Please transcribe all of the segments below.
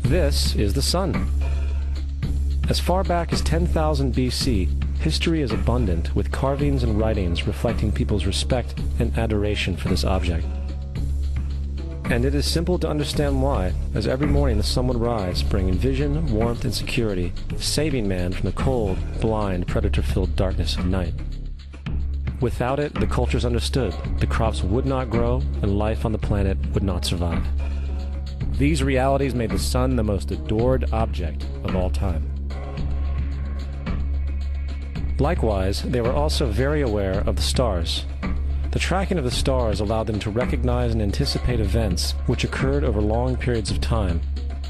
This is the sun. As far back as 10,000 BC, history is abundant with carvings and writings reflecting people's respect and adoration for this object. And it is simple to understand why, as every morning the sun would rise, bringing vision, warmth, and security, saving man from the cold, blind, predator-filled darkness of night. Without it, the cultures understood, the crops would not grow, and life on the planet would not survive. These realities made the sun the most adored object of all time. Likewise, they were also very aware of the stars. The tracking of the stars allowed them to recognize and anticipate events which occurred over long periods of time,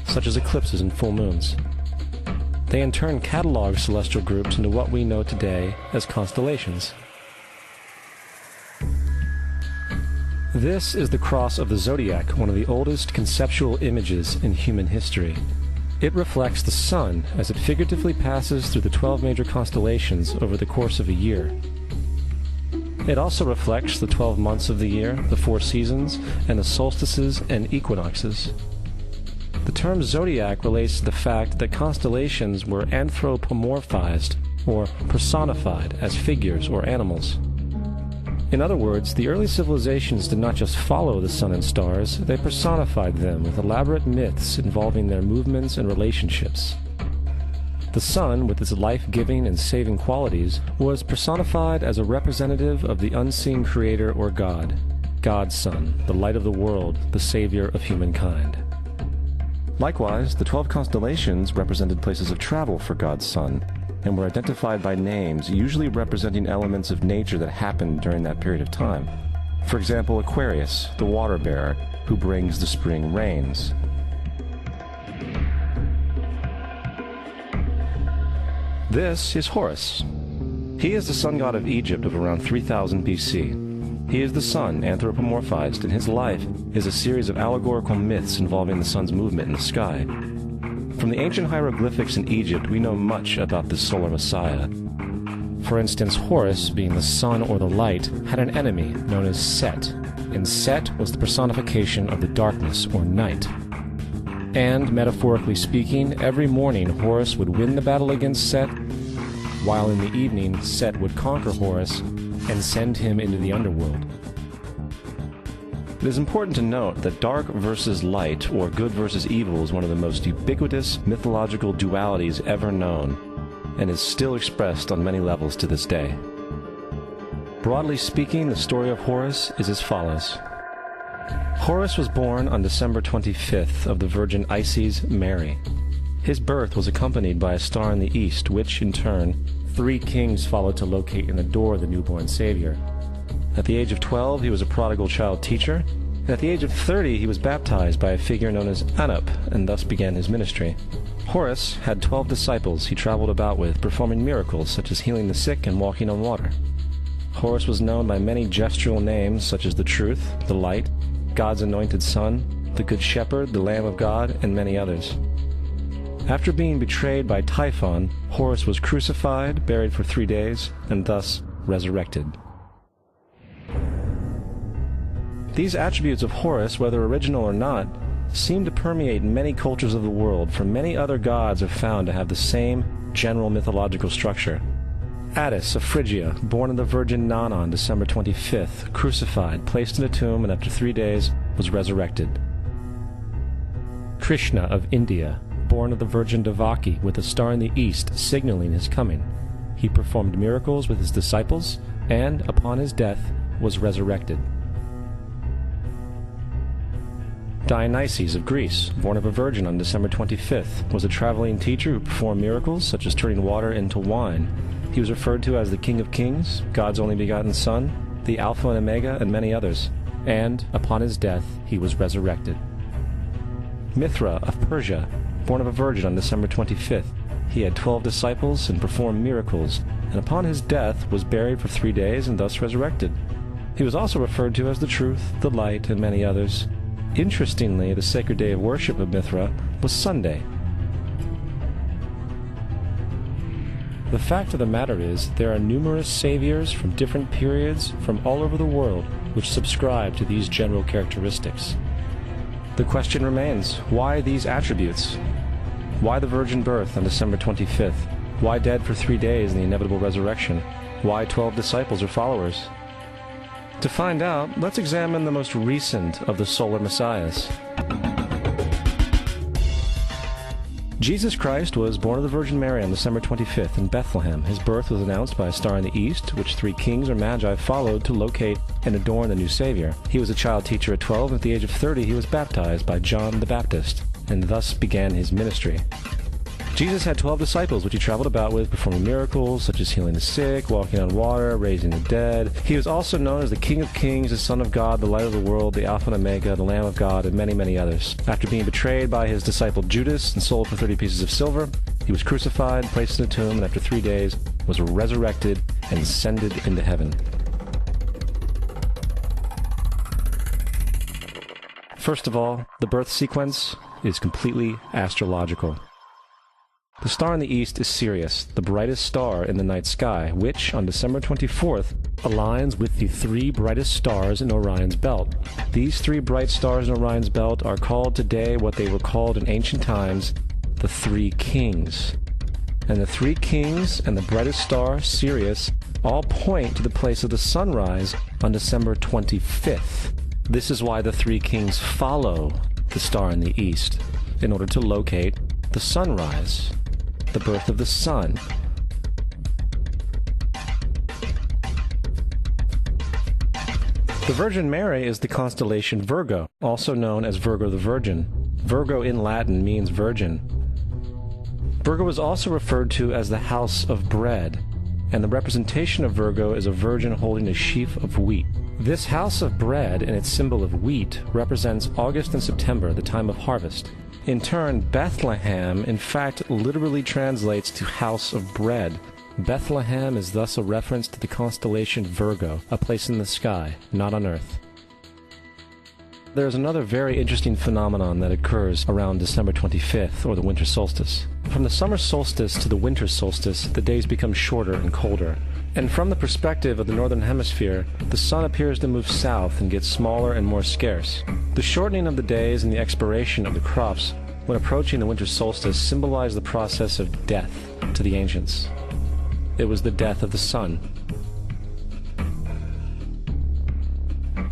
such as eclipses and full moons. They in turn cataloged celestial groups into what we know today as constellations. This is the cross of the zodiac, one of the oldest conceptual images in human history. It reflects the sun as it figuratively passes through the 12 major constellations over the course of a year. It also reflects the 12 months of the year, the 4 seasons, and the solstices and equinoxes. The term zodiac relates to the fact that constellations were anthropomorphized, or personified, as figures or animals. In other words, the early civilizations did not just follow the sun and stars, they personified them with elaborate myths involving their movements and relationships. The sun, with its life-giving and saving qualities, was personified as a representative of the unseen creator or God, God's Son, the light of the world, the savior of humankind. Likewise, the 12 constellations represented places of travel for God's Son, and were identified by names, usually representing elements of nature that happened during that period of time. For example, Aquarius, the water bearer, who brings the spring rains. This is Horus. He is the sun god of Egypt of around 3000 BC. He is the sun anthropomorphized, and his life is a series of allegorical myths involving the sun's movement in the sky. From the ancient hieroglyphics in Egypt, we know much about this solar messiah. For instance, Horus, being the sun or the light, had an enemy known as Set, and Set was the personification of the darkness or night. And, metaphorically speaking, every morning Horus would win the battle against Set, while in the evening Set would conquer Horus and send him into the underworld. It is important to note that dark versus light, or good versus evil, is one of the most ubiquitous mythological dualities ever known, and is still expressed on many levels to this day. Broadly speaking, the story of Horus is as follows. Horus was born on December 25th of the Virgin Isis Mary. His birth was accompanied by a star in the east, which, in turn, 3 kings followed to locate and adore the newborn Savior. At the age of 12, he was a prodigal child teacher, and at the age of 30, he was baptized by a figure known as Anup, and thus began his ministry. Horus had 12 disciples he traveled about with, performing miracles such as healing the sick and walking on water. Horus was known by many gestural names such as the Truth, the Light, God's Anointed Son, the Good Shepherd, the Lamb of God, and many others. After being betrayed by Typhon, Horus was crucified, buried for 3 days, and thus resurrected. These attributes of Horus, whether original or not, seem to permeate many cultures of the world, for many other gods are found to have the same general mythological structure. Attis of Phrygia, born of the Virgin Nana on December 25th, crucified, placed in a tomb, and after 3 days was resurrected. Krishna of India, born of the Virgin Devaki, with a star in the east signaling his coming. He performed miracles with his disciples, and, upon his death, was resurrected. Dionysius of Greece, born of a virgin on December 25th, was a traveling teacher who performed miracles such as turning water into wine. He was referred to as the King of Kings, God's only begotten Son, the Alpha and Omega, and many others. and upon his death he was resurrected. Mithra of Persia, born of a virgin on December 25th, he had 12 disciples and performed miracles, and upon his death was buried for 3 days and thus resurrected. He was also referred to as the Truth, the Light, and many others. Interestingly, the sacred day of worship of Mithra was Sunday. The fact of the matter is, there are numerous saviors from different periods from all over the world which subscribe to these general characteristics. The question remains, why these attributes? Why the virgin birth on December 25th? Why dead for 3 days in the inevitable resurrection? Why 12 disciples or followers? To find out, let's examine the most recent of the solar messiahs. Jesus Christ was born of the Virgin Mary on December 25th in Bethlehem. His birth was announced by a star in the east, which 3 kings or magi followed to locate and adorn the new Savior. He was a child teacher at 12, and at the age of 30 he was baptized by John the Baptist, and thus began his ministry. Jesus had 12 disciples, which he traveled about with, performing miracles such as healing the sick, walking on water, raising the dead. He was also known as the King of Kings, the Son of God, the Light of the World, the Alpha and Omega, the Lamb of God, and many, many others. After being betrayed by his disciple Judas and sold for 30 pieces of silver, he was crucified, placed in a tomb, and after 3 days was resurrected and ascended into heaven. First of all, the birth sequence is completely astrological. The star in the east is Sirius, the brightest star in the night sky, which, on December 24th, aligns with the 3 brightest stars in Orion's belt. These 3 bright stars in Orion's belt are called today what they were called in ancient times, the 3 kings. And the 3 kings and the brightest star, Sirius, all point to the place of the sunrise on December 25th. This is why the 3 kings follow the star in the east, in order to locate the sunrise, the birth of the sun. The Virgin Mary is the constellation Virgo, also known as Virgo the Virgin. Virgo in Latin means virgin. Virgo is also referred to as the house of bread, and the representation of Virgo is a virgin holding a sheaf of wheat. This house of bread and its symbol of wheat represents August and September, the time of harvest. In turn, Bethlehem, in fact, literally translates to house of bread. Bethlehem is thus a reference to the constellation Virgo, a place in the sky, not on earth. There is another very interesting phenomenon that occurs around December 25th, or the winter solstice. From the summer solstice to the winter solstice, the days become shorter and colder. And from the perspective of the northern hemisphere, the sun appears to move south and get smaller and more scarce. The shortening of the days and the expiration of the crops when approaching the winter solstice symbolize the process of death to the ancients. It was the death of the sun.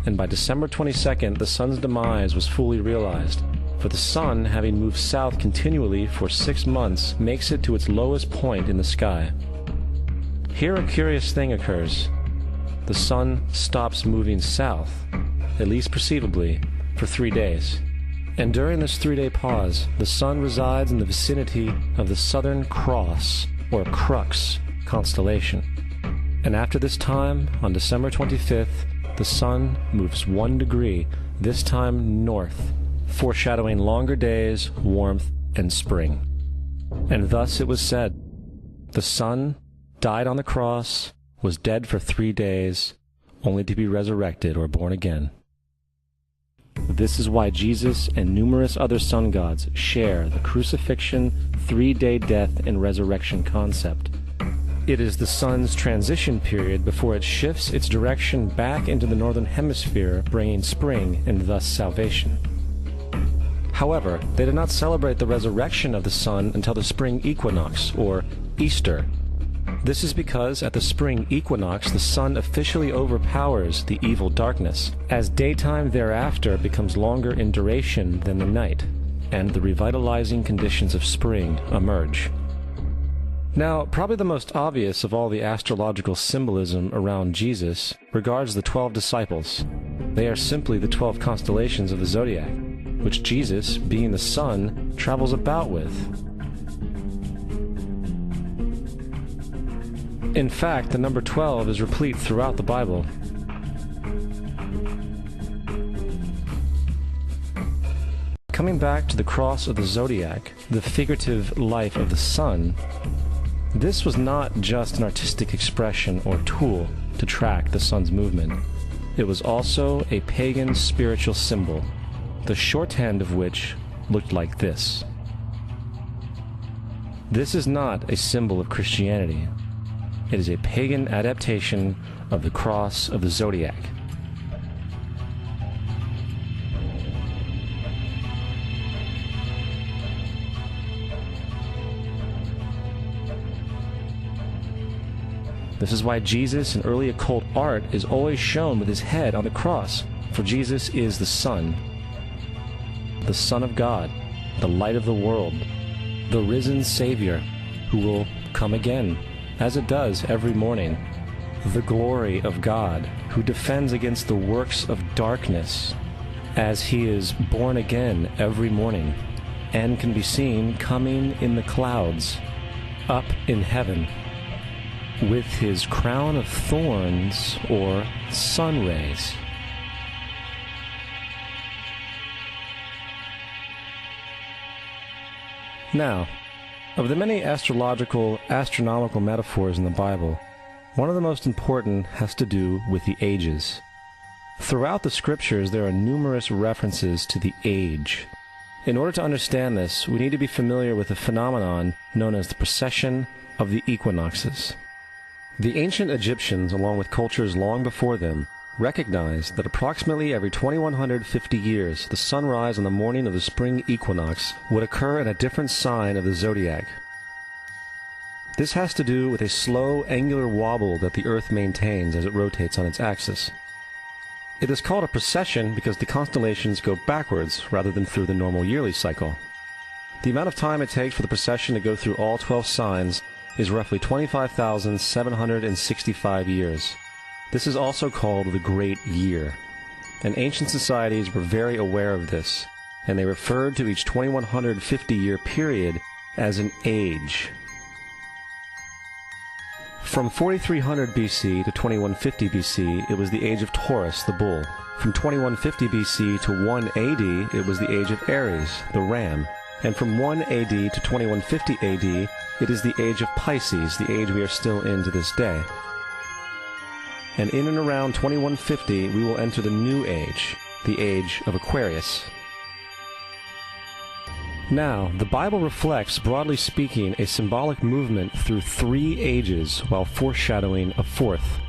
And by December 22nd, the sun's demise was fully realized, for the sun, having moved south continually for 6 months, makes it to its lowest point in the sky. Here a curious thing occurs. The sun stops moving south, at least perceivably, for 3 days. And during this 3-day pause, the sun resides in the vicinity of the Southern Cross, or Crux, constellation. And after this time, on December 25th, the sun moves 1 degree, this time north, foreshadowing longer days, warmth, and spring. And thus it was said, the sun died on the cross, was dead for 3 days, only to be resurrected or born again. This is why Jesus and numerous other sun gods share the crucifixion, 3-day death, and resurrection concept. It is the sun's transition period before it shifts its direction back into the northern hemisphere, bringing spring and thus salvation. However, they did not celebrate the resurrection of the sun until the spring equinox, or Easter. This is because at the spring equinox the sun officially overpowers the evil darkness, as daytime thereafter becomes longer in duration than the night, and the revitalizing conditions of spring emerge. Now, probably the most obvious of all the astrological symbolism around Jesus regards the 12 disciples. They are simply the 12 constellations of the zodiac, which Jesus, being the sun, travels about with. In fact, the number 12 is replete throughout the Bible. Coming back to the cross of the zodiac, the figurative life of the sun, this was not just an artistic expression or tool to track the sun's movement. It was also a pagan spiritual symbol, the shorthand of which looked like this. This is not a symbol of Christianity. It is a pagan adaptation of the cross of the zodiac. This is why Jesus in early occult art is always shown with his head on the cross, for Jesus is the Son of God, the light of the world, the risen Savior who will come again, as it does every morning, the glory of God who defends against the works of darkness, as he is born again every morning, and can be seen coming in the clouds, up in heaven, with his crown of thorns or sun rays. Now, of the many astronomical metaphors in the Bible, one of the most important has to do with the ages. Throughout the scriptures, there are numerous references to the age. In order to understand this, we need to be familiar with a phenomenon known as the precession of the equinoxes. The ancient Egyptians, along with cultures long before them, recognized that approximately every 2150 years, the sunrise on the morning of the spring equinox would occur in a different sign of the zodiac. This has to do with a slow, angular wobble that the Earth maintains as it rotates on its axis. It is called a precession because the constellations go backwards rather than through the normal yearly cycle. The amount of time it takes for the precession to go through all 12 signs is roughly 25,765 years. This is also called the Great Year, and ancient societies were very aware of this, and they referred to each 2150-year period as an age. From 4300 BC to 2150 BC, it was the age of Taurus, the bull. From 2150 BC to 1 AD, it was the age of Aries, the ram. And from 1 AD to 2150 AD, it is the age of Pisces, the age we are still in to this day. And in and around 2150, we will enter the new age, the age of Aquarius. Now, the Bible reflects, broadly speaking, a symbolic movement through 3 ages while foreshadowing a 4th.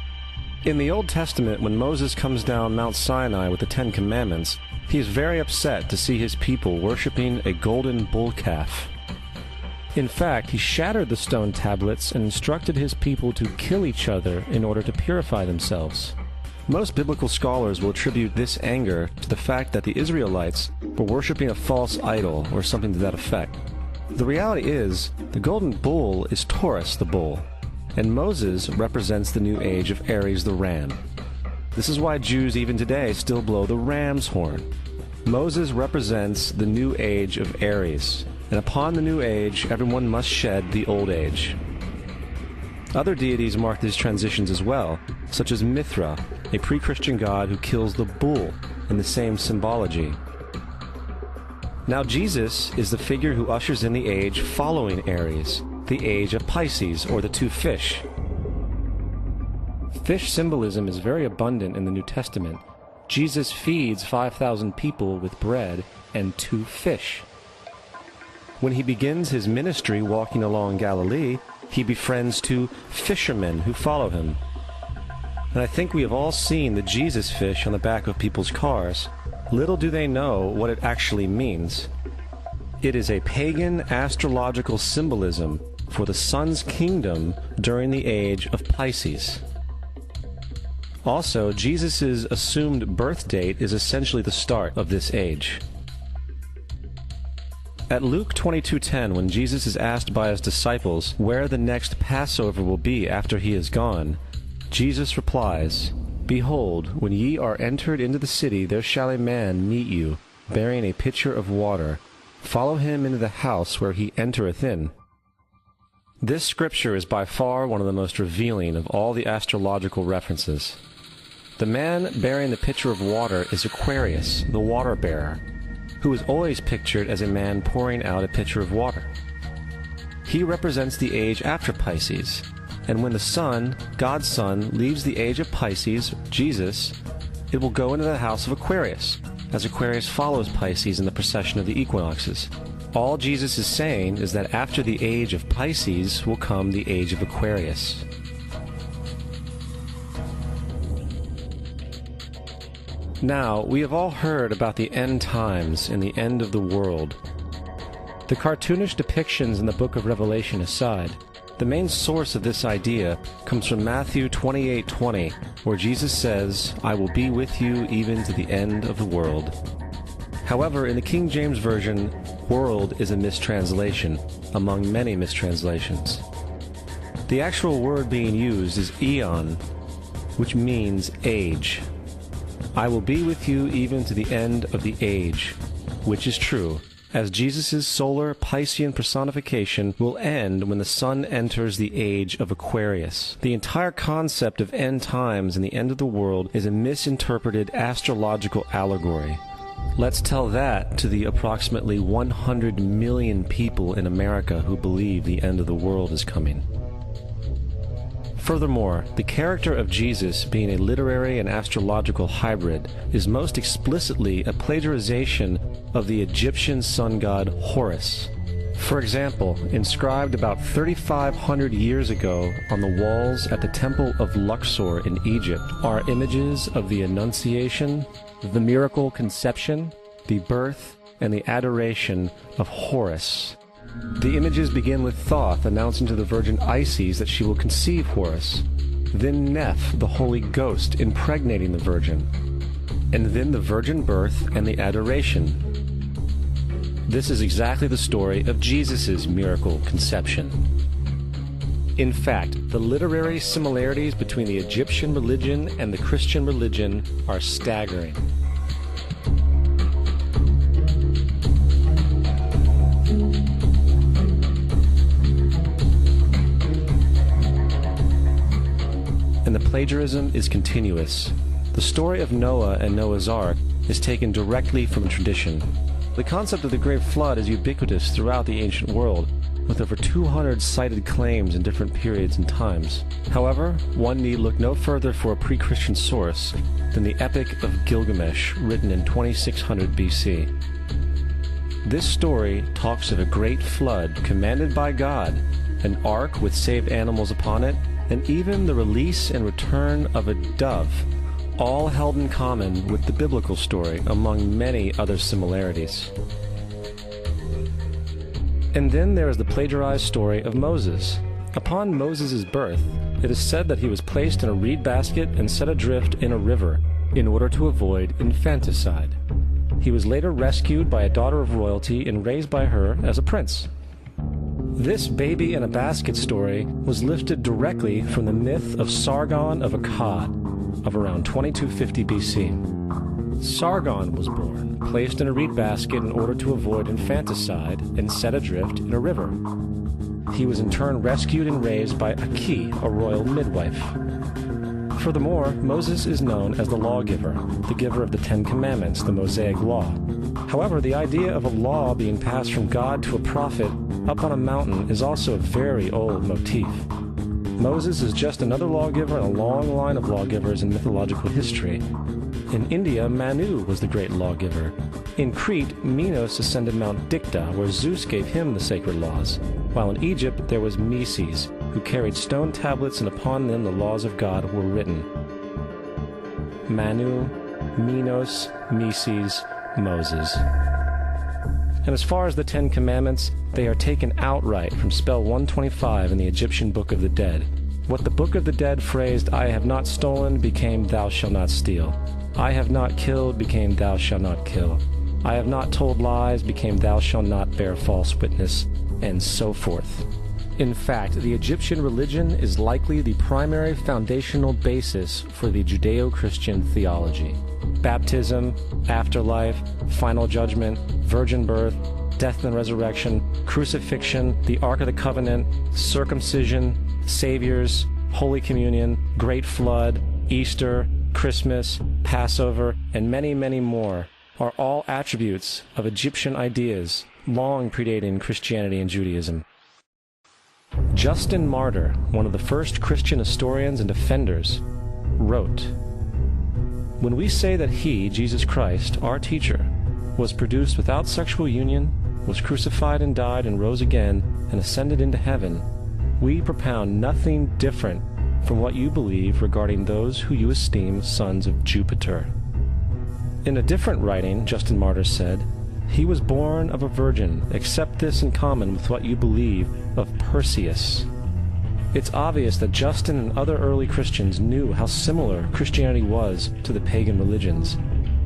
In the Old Testament, when Moses comes down Mount Sinai with the 10 Commandments, he is very upset to see his people worshiping a golden bull calf. In fact, he shattered the stone tablets and instructed his people to kill each other in order to purify themselves. Most biblical scholars will attribute this anger to the fact that the Israelites were worshiping a false idol or something to that effect. The reality is, the golden bull is Taurus the bull, and Moses represents the new age of Aries the ram. This is why Jews even today still blow the ram's horn. Moses represents the new age of Aries, and upon the new age, everyone must shed the old age. Other deities mark these transitions as well, such as Mithra, a pre-Christian god who kills the bull in the same symbology. Now Jesus is the figure who ushers in the age following Aries, the age of Pisces, or the 2 fish. Fish symbolism is very abundant in the New Testament. Jesus feeds 5,000 people with bread and 2 fish. When he begins his ministry walking along Galilee, he befriends 2 fishermen who follow him. And I think we have all seen the Jesus fish on the back of people's cars. Little do they know what it actually means. It is a pagan astrological symbolism for the sun's kingdom during the age of Pisces. Also, Jesus' assumed birth date is essentially the start of this age. At Luke 22:10, when Jesus is asked by his disciples where the next Passover will be after he is gone, Jesus replies, "Behold, when ye are entered into the city, there shall a man meet you, bearing a pitcher of water. Follow him into the house where he entereth in." This scripture is by far one of the most revealing of all the astrological references. The man bearing the pitcher of water is Aquarius, the water bearer, who is always pictured as a man pouring out a pitcher of water. He represents the age after Pisces, and when the sun, God's Son, leaves the age of Pisces, Jesus, it will go into the house of Aquarius, as Aquarius follows Pisces in the precession of the equinoxes. All Jesus is saying is that after the age of Pisces will come the age of Aquarius. Now, we have all heard about the end times and the end of the world. The cartoonish depictions in the book of Revelation aside, the main source of this idea comes from Matthew 28:20, where Jesus says, "I will be with you even to the end of the world." However, in the King James Version, world is a mistranslation, among many mistranslations. The actual word being used is eon, which means age. I will be with you even to the end of the age, which is true, as Jesus' solar Piscean personification will end when the sun enters the age of Aquarius. The entire concept of end times and the end of the world is a misinterpreted astrological allegory. Let's tell that to the approximately 100 million people in America who believe the end of the world is coming. Furthermore, the character of Jesus being a literary and astrological hybrid is most explicitly a plagiarization of the Egyptian sun god Horus. For example, inscribed about 3,500 years ago on the walls at the Temple of Luxor in Egypt are images of the Annunciation, the miracle conception, the birth, and the adoration of Horus. The images begin with Thoth announcing to the Virgin Isis that she will conceive Horus, then Neph, the Holy Ghost, impregnating the Virgin, and then the virgin birth and the adoration. This is exactly the story of Jesus' miracle conception. In fact, the literary similarities between the Egyptian religion and the Christian religion are staggering. And the plagiarism is continuous. The story of Noah and Noah's Ark is taken directly from tradition. The concept of the Great Flood is ubiquitous throughout the ancient world, with over 200 cited claims in different periods and times. However, one need look no further for a pre-Christian source than the Epic of Gilgamesh, written in 2600 BC. This story talks of a great flood commanded by God, an ark with saved animals upon it, and even the release and return of a dove, all held in common with the biblical story among many other similarities. And then there is the plagiarized story of Moses. Upon Moses' birth, it is said that he was placed in a reed basket and set adrift in a river in order to avoid infanticide. He was later rescued by a daughter of royalty and raised by her as a prince. This baby in a basket story was lifted directly from the myth of Sargon of Akkad of around 2250 BC. Sargon was born, placed in a reed basket in order to avoid infanticide, and set adrift in a river. He was in turn rescued and raised by Aki, a royal midwife. Furthermore, Moses is known as the lawgiver, the giver of the Ten Commandments, the Mosaic Law. However, the idea of a law being passed from God to a prophet up on a mountain is also a very old motif. Moses is just another lawgiver in a long line of lawgivers in mythological history. In India, Manu was the great lawgiver. In Crete, Minos ascended Mount Dicta, where Zeus gave him the sacred laws, while in Egypt there was Meses, who carried stone tablets and upon them the laws of God were written. Manu, Minos, Meses, Moses. And as far as the Ten Commandments, they are taken outright from spell 125 in the Egyptian Book of the Dead. What the Book of the Dead phrased, "I have not stolen," became "Thou shalt not steal." "I have not killed," became "Thou shalt not kill." "I have not told lies," became "Thou shalt not bear false witness," and so forth. In fact, the Egyptian religion is likely the primary foundational basis for the Judeo-Christian theology. Baptism, afterlife, final judgment, virgin birth, death and resurrection, crucifixion, the Ark of the Covenant, circumcision, saviors, Holy Communion, Great Flood, Easter, Christmas, Passover, and many, many more are all attributes of Egyptian ideas long predating Christianity and Judaism. Justin Martyr, one of the first Christian historians and defenders, wrote, "When we say that he, Jesus Christ, our teacher, was produced without sexual union, was crucified and died and rose again and ascended into heaven, we propound nothing different from what you believe regarding those who you esteem sons of Jupiter." In a different writing, Justin Martyr said, "He was born of a virgin, except this in common with what you believe of Perseus." It's obvious that Justin and other early Christians knew how similar Christianity was to the pagan religions.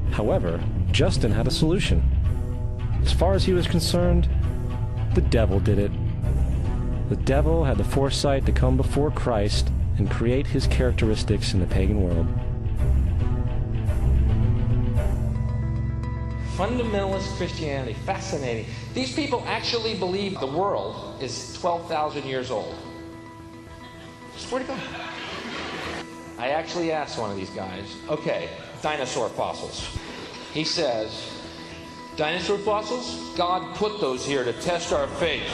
However, Justin had a solution. As far as he was concerned, the devil did it. The devil had the foresight to come before Christ and create his characteristics in the pagan world. Fundamentalist Christianity, fascinating. These people actually believe the world is 12,000 years old. Swear to God. I actually asked one of these guys, okay, dinosaur fossils. He says, dinosaur fossils? God put those here to test our faith.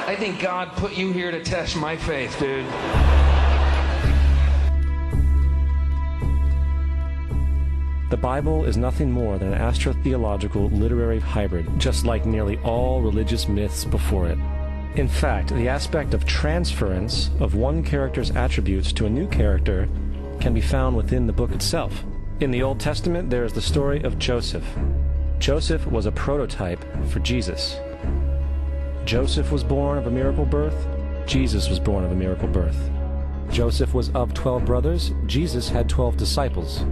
I think God put you here to test my faith, dude. The Bible is nothing more than an astrotheological literary hybrid, just like nearly all religious myths before it. In fact, the aspect of transference of one character's attributes to a new character can be found within the book itself. In the Old Testament, there is the story of Joseph. Joseph was a prototype for Jesus. Joseph was born of a miracle birth. Jesus was born of a miracle birth. Joseph was of 12 brothers. Jesus had 12 disciples.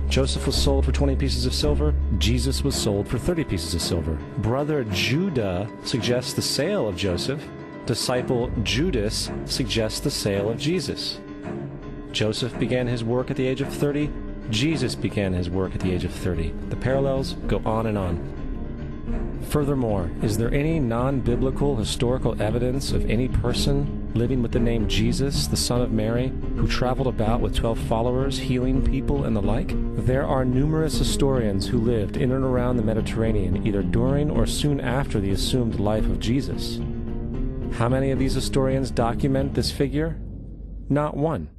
Joseph was sold for 20 pieces of silver. Jesus was sold for 30 pieces of silver. Brother Judah suggests the sale of Joseph. Disciple Judas suggests the sale of Jesus. Joseph began his work at the age of 30. Jesus began his work at the age of 30. The parallels go on and on. Furthermore, is there any non-biblical historical evidence of any person living with the name Jesus, the son of Mary, who traveled about with 12 followers, healing people and the like? There are numerous historians who lived in and around the Mediterranean, either during or soon after the assumed life of Jesus. How many of these historians document this figure? Not one.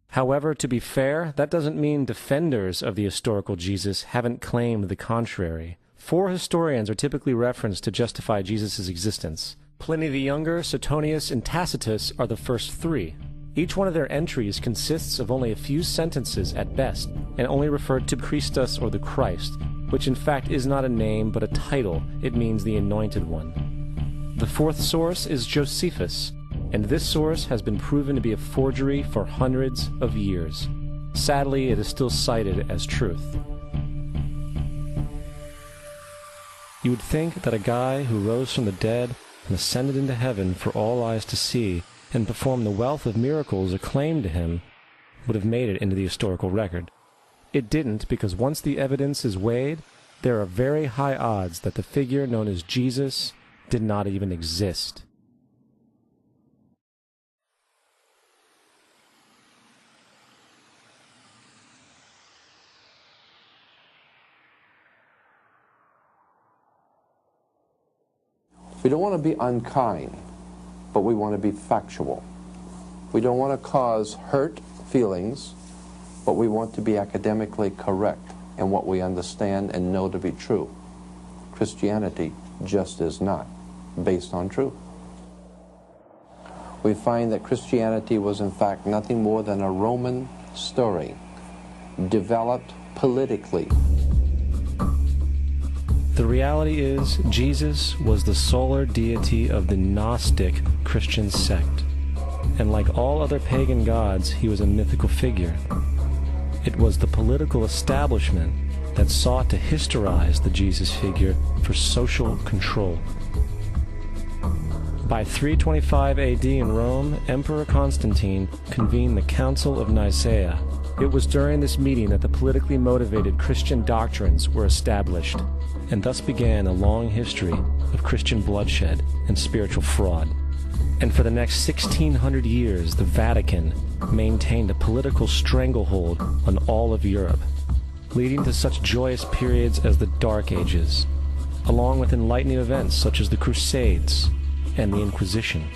However, to be fair, that doesn't mean defenders of the historical Jesus haven't claimed the contrary. 4 historians are typically referenced to justify Jesus' existence. Pliny the Younger, Suetonius, and Tacitus are the first 3. Each one of their entries consists of only a few sentences at best, and only referred to Christus or the Christ, which in fact is not a name but a title. It means the Anointed One. The 4th source is Josephus, and this source has been proven to be a forgery for hundreds of years. Sadly, it is still cited as truth. You would think that a guy who rose from the dead and ascended into heaven for all eyes to see and performed the wealth of miracles acclaimed to him would have made it into the historical record. It didn't, because once the evidence is weighed, there are very high odds that the figure known as Jesus did not even exist. We don't want to be unkind, but we want to be factual. We don't want to cause hurt feelings, but we want to be academically correct in what we understand and know to be true. Christianity just is not based on truth. We find that Christianity was in fact nothing more than a Roman story, developed politically. The reality is, Jesus was the solar deity of the Gnostic Christian sect, and like all other pagan gods, he was a mythical figure. It was the political establishment that sought to historize the Jesus figure for social control. By 325 AD in Rome, Emperor Constantine convened the Council of Nicaea. It was during this meeting that the politically motivated Christian doctrines were established, and thus began a long history of Christian bloodshed and spiritual fraud. And for the next 1600 years, the Vatican maintained a political stranglehold on all of Europe, leading to such joyous periods as the Dark Ages, along with enlightening events such as the Crusades and the Inquisition.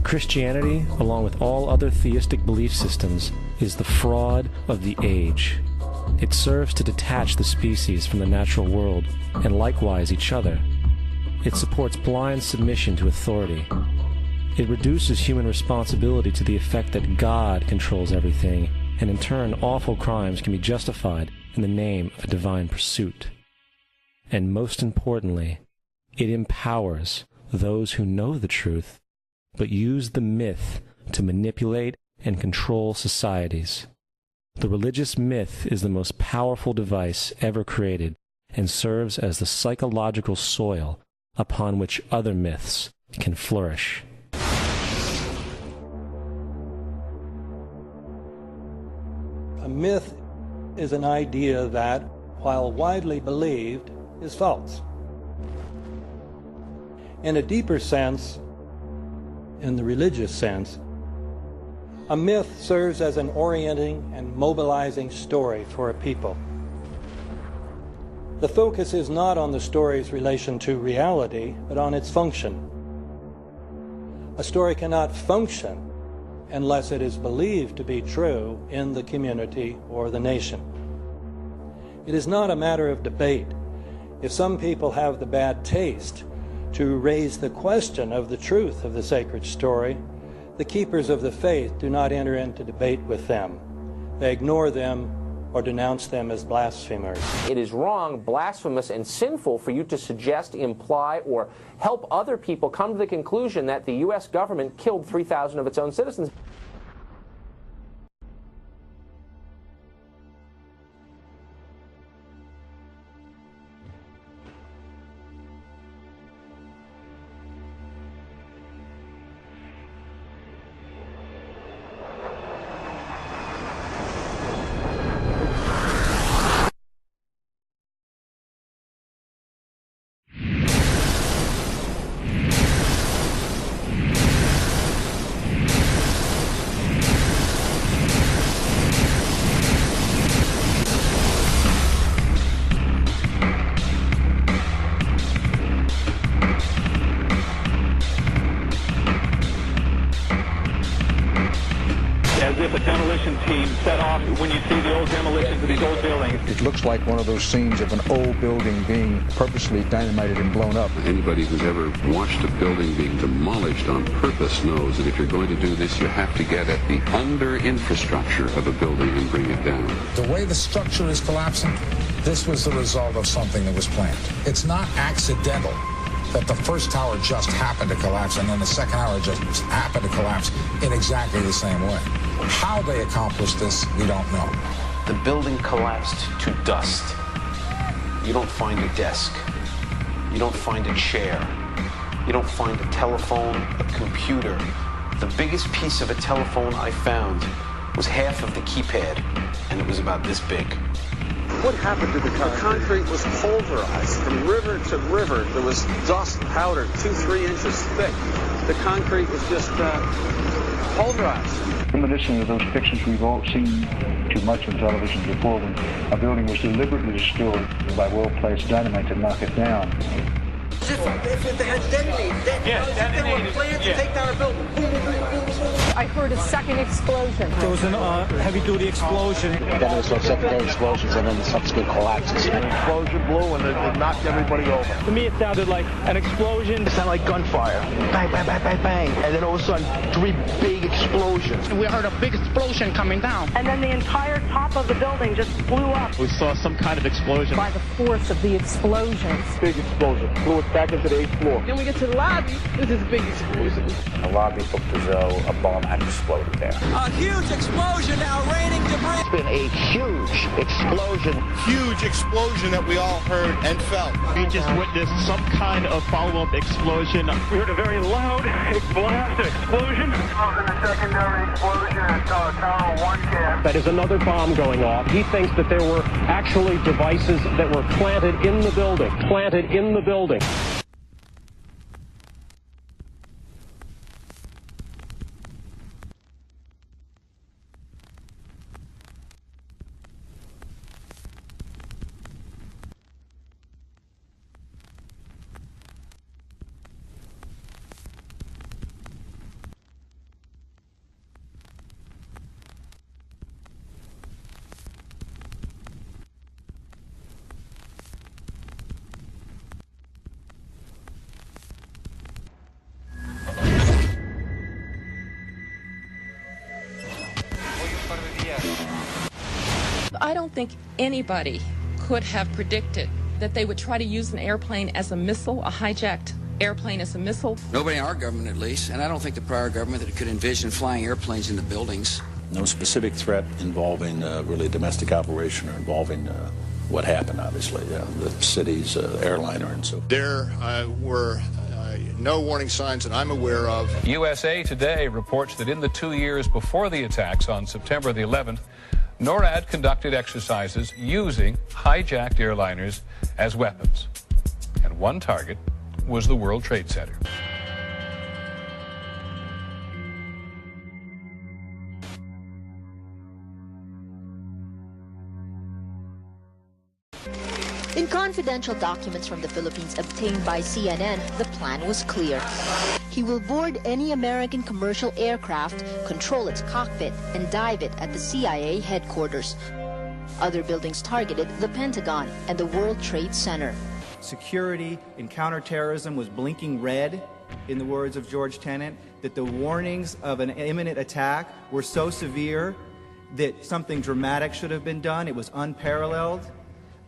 Christianity, along with all other theistic belief systems, is the fraud of the age. It serves to detach the species from the natural world, and likewise each other. It supports blind submission to authority. It reduces human responsibility to the effect that God controls everything, and in turn awful crimes can be justified in the name of a divine pursuit. And most importantly, it empowers those who know the truth, but use the myth to manipulate and control societies. The religious myth is the most powerful device ever created and serves as the psychological soil upon which other myths can flourish. A myth is an idea that, while widely believed, is false. In a deeper sense, in the religious sense, a myth serves as an orienting and mobilizing story for a people. The focus is not on the story's relation to reality, but on its function. A story cannot function unless it is believed to be true in the community or the nation. It is not a matter of debate. If some people have the bad taste to raise the question of the truth of the sacred story, the keepers of the faith do not enter into debate with them. They ignore them or denounce them as blasphemers. It is wrong, blasphemous, and sinful for you to suggest, imply, or help other people come to the conclusion that the U.S. government killed 3,000 of its own citizens. If a demolition team set off when you see the old demolitions of these old buildings. It looks like one of those scenes of an old building being purposely dynamited and blown up. Anybody who's ever watched a building being demolished on purpose knows that if you're going to do this, you have to get at the under-infrastructure of a building and bring it down. The way the structure is collapsing, this was the result of something that was planned. It's not accidental that the first tower just happened to collapse and then the second tower just happened to collapse in exactly the same way. How they accomplished this, we don't know. The building collapsed to dust. You don't find a desk. You don't find a chair. You don't find a telephone, a computer. The biggest piece of a telephone I found was half of the keypad, and it was about this big. What happened to the concrete? The concrete was pulverized from river to river. There was dust powder 2-3 inches thick. The concrete was just pulverized. Reminiscent of those pictures we've all seen too much on television before, when a building was deliberately destroyed by well-placed dynamite to knock it down. If they had detonated, they were planned to take down a building. I heard a second explosion. There was a heavy-duty explosion. Then there was some secondary explosions and then the subsequent collapses. An explosion blew and it knocked everybody over. To me, it sounded like an explosion. It sounded like gunfire. Bang, bang, bang, bang, bang. And then all of a sudden, 3 big explosions. We heard a big explosion coming down. And then the entire top of the building just blew up. We saw some kind of explosion. By the force of the explosions. Big explosion. Blew it back into the 8th floor. Then we get to the lobby. This is a big explosion. The lobby looked as though a bomb and exploded there. A huge explosion now raining debris. It's been a huge explosion. Huge explosion that we all heard and felt. We just witnessed some kind of follow-up explosion. We heard a very loud blast explosion. A secondary explosion at Tower 1 camp. That is another bomb going off. He thinks that there were actually devices that were planted in the building. Planted in the building. I don't think anybody could have predicted that they would try to use an airplane as a missile, a hijacked airplane as a missile. Nobody in our government, at least, and I don't think the prior government that could envision flying airplanes into buildings. No specific threat involving really a domestic operation or involving what happened, obviously, the city's airliner and so forth. There were no warning signs that I'm aware of. USA Today reports that in the 2 years before the attacks on September the 11th, NORAD conducted exercises using hijacked airliners as weapons. And one target was the World Trade Center. In confidential documents from the Philippines obtained by CNN, the plan was clear. He will board any American commercial aircraft, control its cockpit, and dive it at the CIA headquarters. Other buildings targeted the Pentagon and the World Trade Center. Security and counterterrorism was blinking red, in the words of George Tenet, that the warnings of an imminent attack were so severe that something dramatic should have been done. It was unparalleled.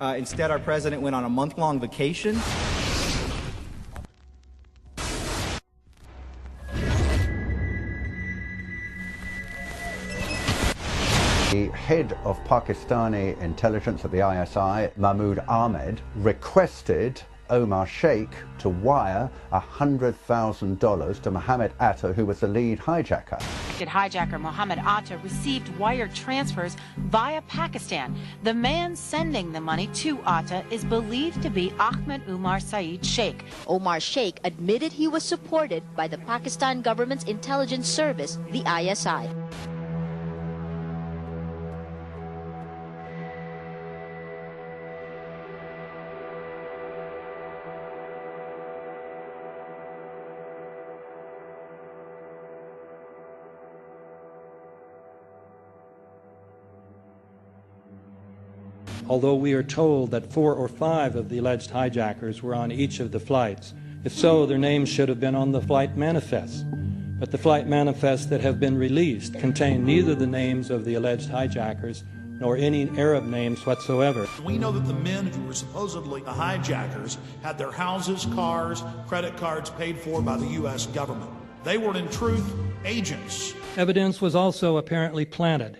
Instead, our president went on a month-long vacation. The head of Pakistani intelligence at the ISI, Mahmoud Ahmed, requested Omar Sheikh to wire $100,000 to Mohammed Atta, who was the lead hijacker. Hijacker Mohammed Atta received wire transfers via Pakistan. The man sending the money to Atta is believed to be Ahmed Umar Saeed Sheikh. Omar Sheikh admitted he was supported by the Pakistan government's intelligence service, the ISI. Although we are told that 4 or 5 of the alleged hijackers were on each of the flights. If so, their names should have been on the flight manifests. But the flight manifests that have been released contain neither the names of the alleged hijackers nor any Arab names whatsoever. We know that the men who were supposedly the hijackers had their houses, cars, credit cards paid for by the U.S. government. They were, in truth, agents. Evidence was also apparently planted.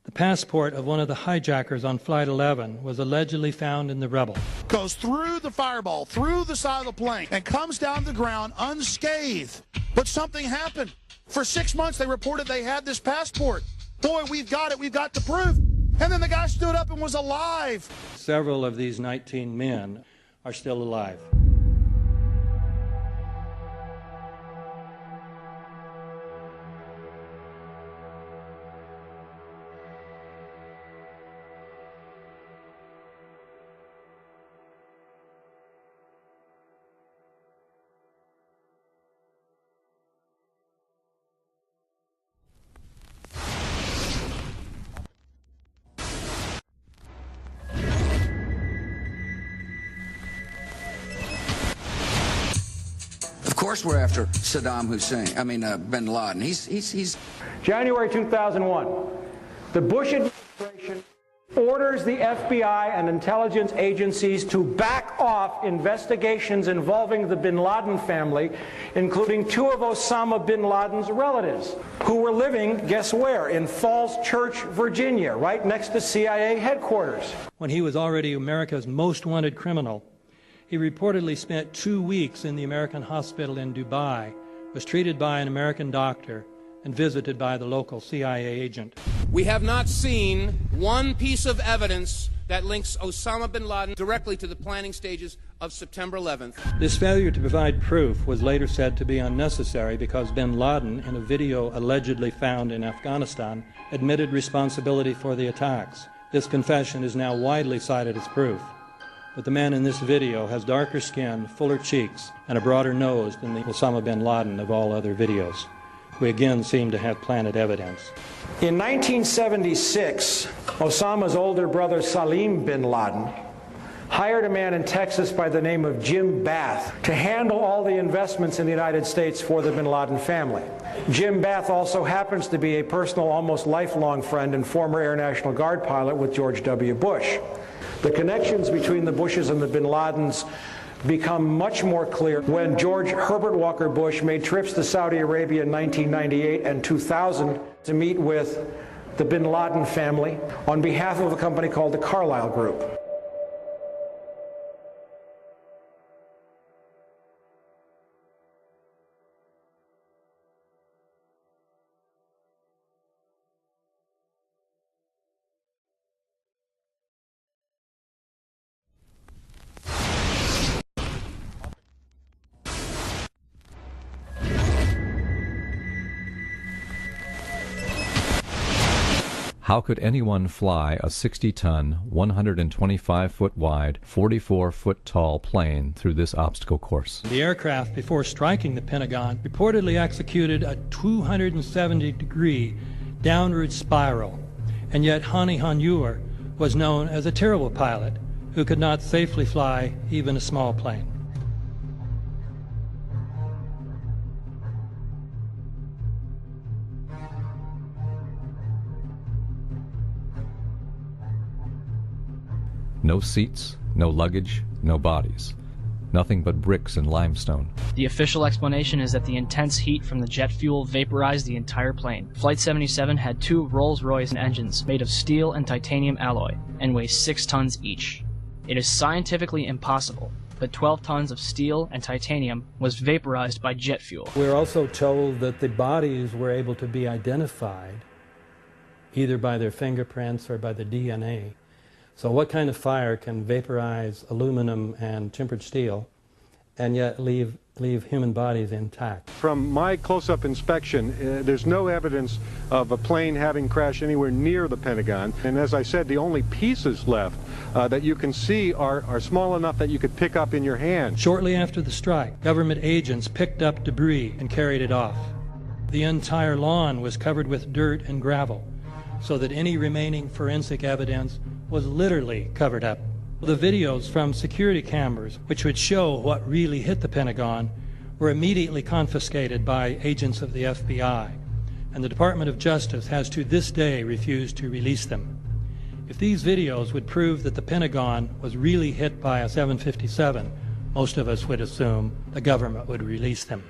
The passport of one of the hijackers on Flight 11 was allegedly found in the rubble. Goes through the fireball, through the side of the plane, and comes down to the ground unscathed. But something happened. For 6 months, they reported they had this passport. Boy, we've got it. We've got the proof. And then the guy stood up and was alive. Several of these 19 men are still alive. Of course we're after Saddam Hussein, bin Laden. He's January 2001, the Bush administration orders the FBI and intelligence agencies to back off investigations involving the bin Laden family, including two of Osama bin Laden's relatives, who were living, guess where, in Falls Church, Virginia, right next to CIA headquarters. When he was already America's most wanted criminal, he reportedly spent 2 weeks in the American hospital in Dubai, was treated by an American doctor, and visited by the local CIA agent. We have not seen one piece of evidence that links Osama bin Laden directly to the planning stages of September 11th. This failure to provide proof was later said to be unnecessary because bin Laden, in a video allegedly found in Afghanistan, admitted responsibility for the attacks. This confession is now widely cited as proof. But the man in this video has darker skin, fuller cheeks, and a broader nose than the Osama bin Laden of all other videos. We again seem to have planted evidence. In 1976, Osama's older brother Salim bin Laden hired a man in Texas by the name of Jim Bath to handle all the investments in the United States for the bin Laden family. Jim Bath also happens to be a personal, almost lifelong friend and former Air National Guard pilot with George W. Bush. The connections between the Bushes and the bin Ladens become much more clear when George Herbert Walker Bush made trips to Saudi Arabia in 1998 and 2000 to meet with the bin Laden family on behalf of a company called the Carlyle Group. How could anyone fly a 60-ton, 125-foot wide, 44-foot tall plane through this obstacle course? The aircraft, before striking the Pentagon, reportedly executed a 270-degree downward spiral, and yet Hani Hanjour was known as a terrible pilot who could not safely fly even a small plane. No seats, no luggage, no bodies. Nothing but bricks and limestone. The official explanation is that the intense heat from the jet fuel vaporized the entire plane. Flight 77 had two Rolls-Royce engines made of steel and titanium alloy and weigh 6 tons each. It is scientifically impossible, but 12 tons of steel and titanium was vaporized by jet fuel. We're also told that the bodies were able to be identified either by their fingerprints or by the DNA. So what kind of fire can vaporize aluminum and tempered steel and yet leave human bodies intact? From my close-up inspection, there's no evidence of a plane having crashed anywhere near the Pentagon. And as I said, the only pieces left that you can see are small enough that you could pick up in your hand. Shortly after the strike, government agents picked up debris and carried it off. The entire lawn was covered with dirt and gravel, so that any remaining forensic evidence was literally covered up. The videos from security cameras, which would show what really hit the Pentagon, were immediately confiscated by agents of the FBI, and the Department of Justice has to this day refused to release them. If these videos would prove that the Pentagon was really hit by a 757, most of us would assume the government would release them.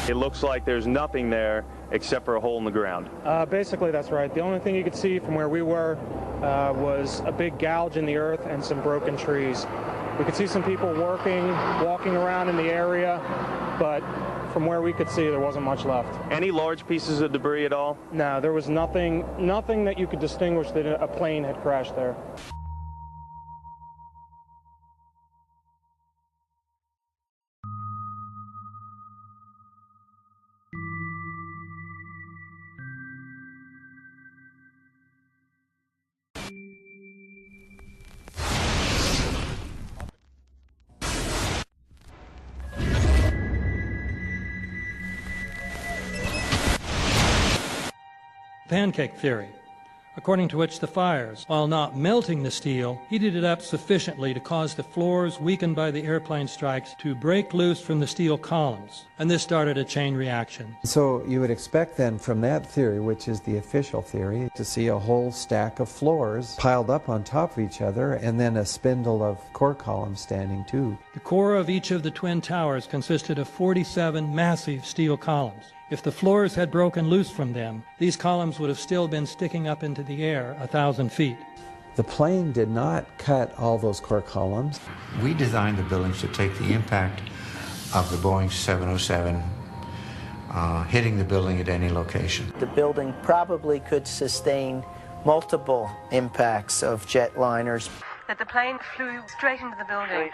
It looks like there's nothing there except for a hole in the ground. Basically, that's right. The only thing you could see from where we were was a big gouge in the earth and some broken trees. We could see some people walking around in the area, but from where we could see, there wasn't much left. Any large pieces of debris at all? No, there was nothing that you could distinguish that a plane had crashed there. Pancake theory. according to which the fires, while not melting the steel, heated it up sufficiently to cause the floors weakened by the airplane strikes to break loose from the steel columns, and this started a chain reaction. So you would expect then from that theory, which is the official theory, to see a whole stack of floors piled up on top of each other and then a spindle of core columns standing too. The core of each of the twin towers consisted of 47 massive steel columns. If the floors had broken loose from them, these columns would have still been sticking up into the air 1,000 feet. The plane did not cut all those core columns. We designed the buildings to take the impact of the Boeing 707 hitting the building at any location. The building probably could sustain multiple impacts of jetliners. That the plane flew straight into the building.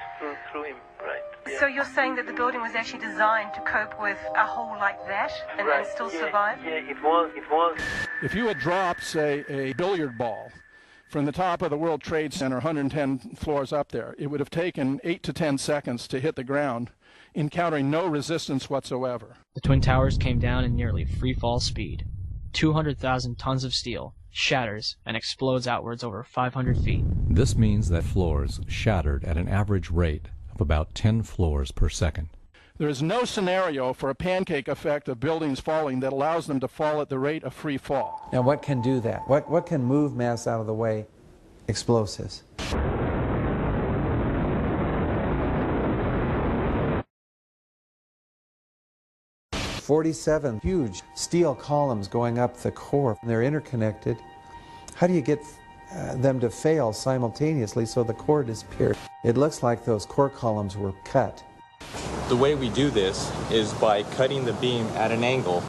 Through him, right. Yeah. So you're saying that the building was actually designed to cope with a hole like that and still survive? Yeah, it was. If you had dropped, say, a billiard ball from the top of the World Trade Center, 110 floors up there, it would have taken 8 to 10 seconds to hit the ground, encountering no resistance whatsoever. The Twin Towers came down in nearly free-fall speed. 200,000 tons of steel shatters and explodes outwards over 500 feet. This means that floors shattered at an average rate of about 10 floors per second. There is no scenario for a pancake effect of buildings falling that allows them to fall at the rate of free fall. Now what can do that? What can move mass out of the way? Explosives. "47 huge steel columns going up the core. They're interconnected. How do you get them to fail simultaneously so the core disappears? It looks like those core columns were cut. The way we do this is by cutting the beam at an angle.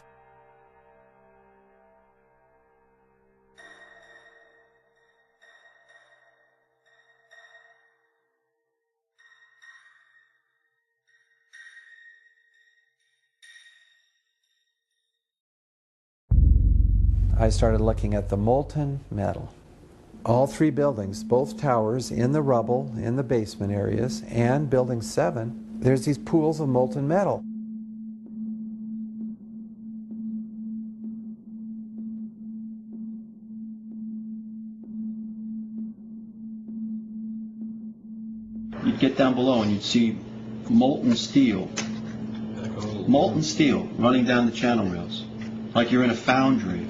I started looking at the molten metal. All three buildings, both towers, in the rubble, in the basement areas, and Building 7, there's these pools of molten metal. You'd get down below and you'd see molten steel running down the channel rails, like you're in a foundry.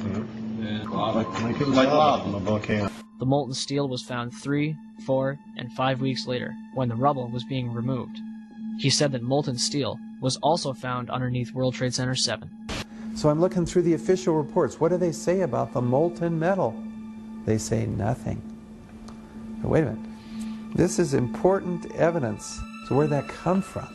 Like lava. A volcano. The molten steel was found 3, 4, and 5 weeks later, when the rubble was being removed. He said that molten steel was also found underneath World Trade Center 7. So I'm looking through the official reports. What do they say about the molten metal? They say nothing. But wait a minute. This is important evidence. So where'd that come from?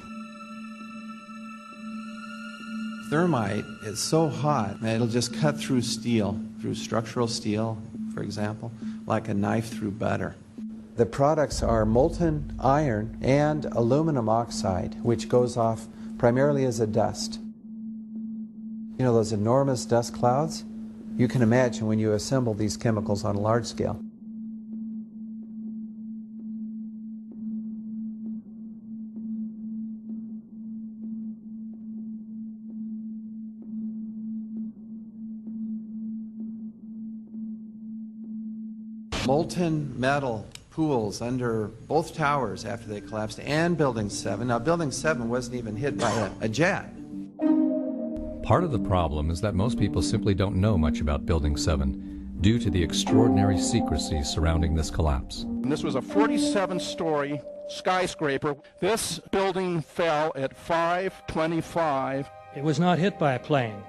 Thermite is so hot that it'll just cut through steel, through structural steel, for example, like a knife through butter. The products are molten iron and aluminum oxide, which goes off primarily as a dust. You know those enormous dust clouds? You can imagine when you assemble these chemicals on a large scale. Molten metal pools under both towers after they collapsed, and Building 7. Now, Building 7 wasn't even hit by a jet. Part of the problem is that most people simply don't know much about Building 7 due to the extraordinary secrecy surrounding this collapse. And this was a 47-story skyscraper. This building fell at 5:25. It was not hit by a plane.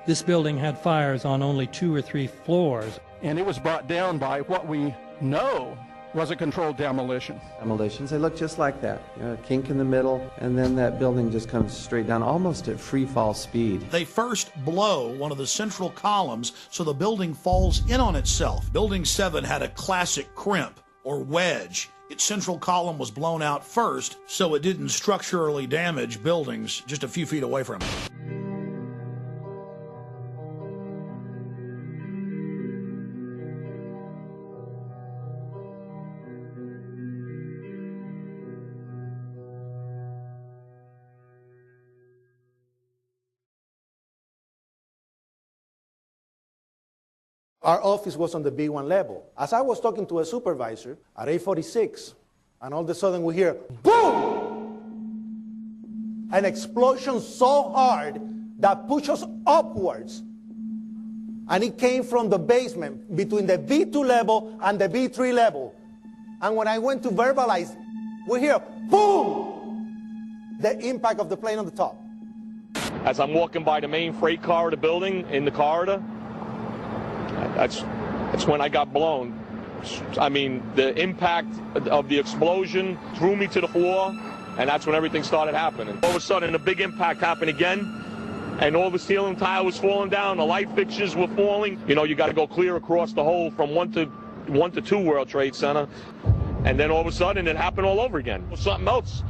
This building had fires on only 2 or 3 floors. And it was brought down by what we know was a controlled demolition. Demolitions, they look just like that. You know, a kink in the middle, and then that building just comes straight down, almost at free fall speed. They first blow one of the central columns so the building falls in on itself. Building 7 had a classic crimp or wedge. Its central column was blown out first, so it didn't structurally damage buildings just a few feet away from it. Our office was on the B1 level. As I was talking to a supervisor at 8:46, and all of a sudden we hear, boom! An explosion so hard that pushed us upwards. And it came from the basement between the B2 level and the B3 level. And when I went to verbalize, we hear, boom! The impact of the plane on the top. As I'm walking by the main freight corridor building, in the corridor, that's when I got blown. I mean, the impact of the explosion threw me to the floor, and that's when everything started happening. All of a sudden, a big impact happened again, and all the ceiling tile was falling down, the light fixtures were falling. You know, you got to go clear across the whole from 1 to 2 World Trade Center, and then all of a sudden, it happened all over again. Something else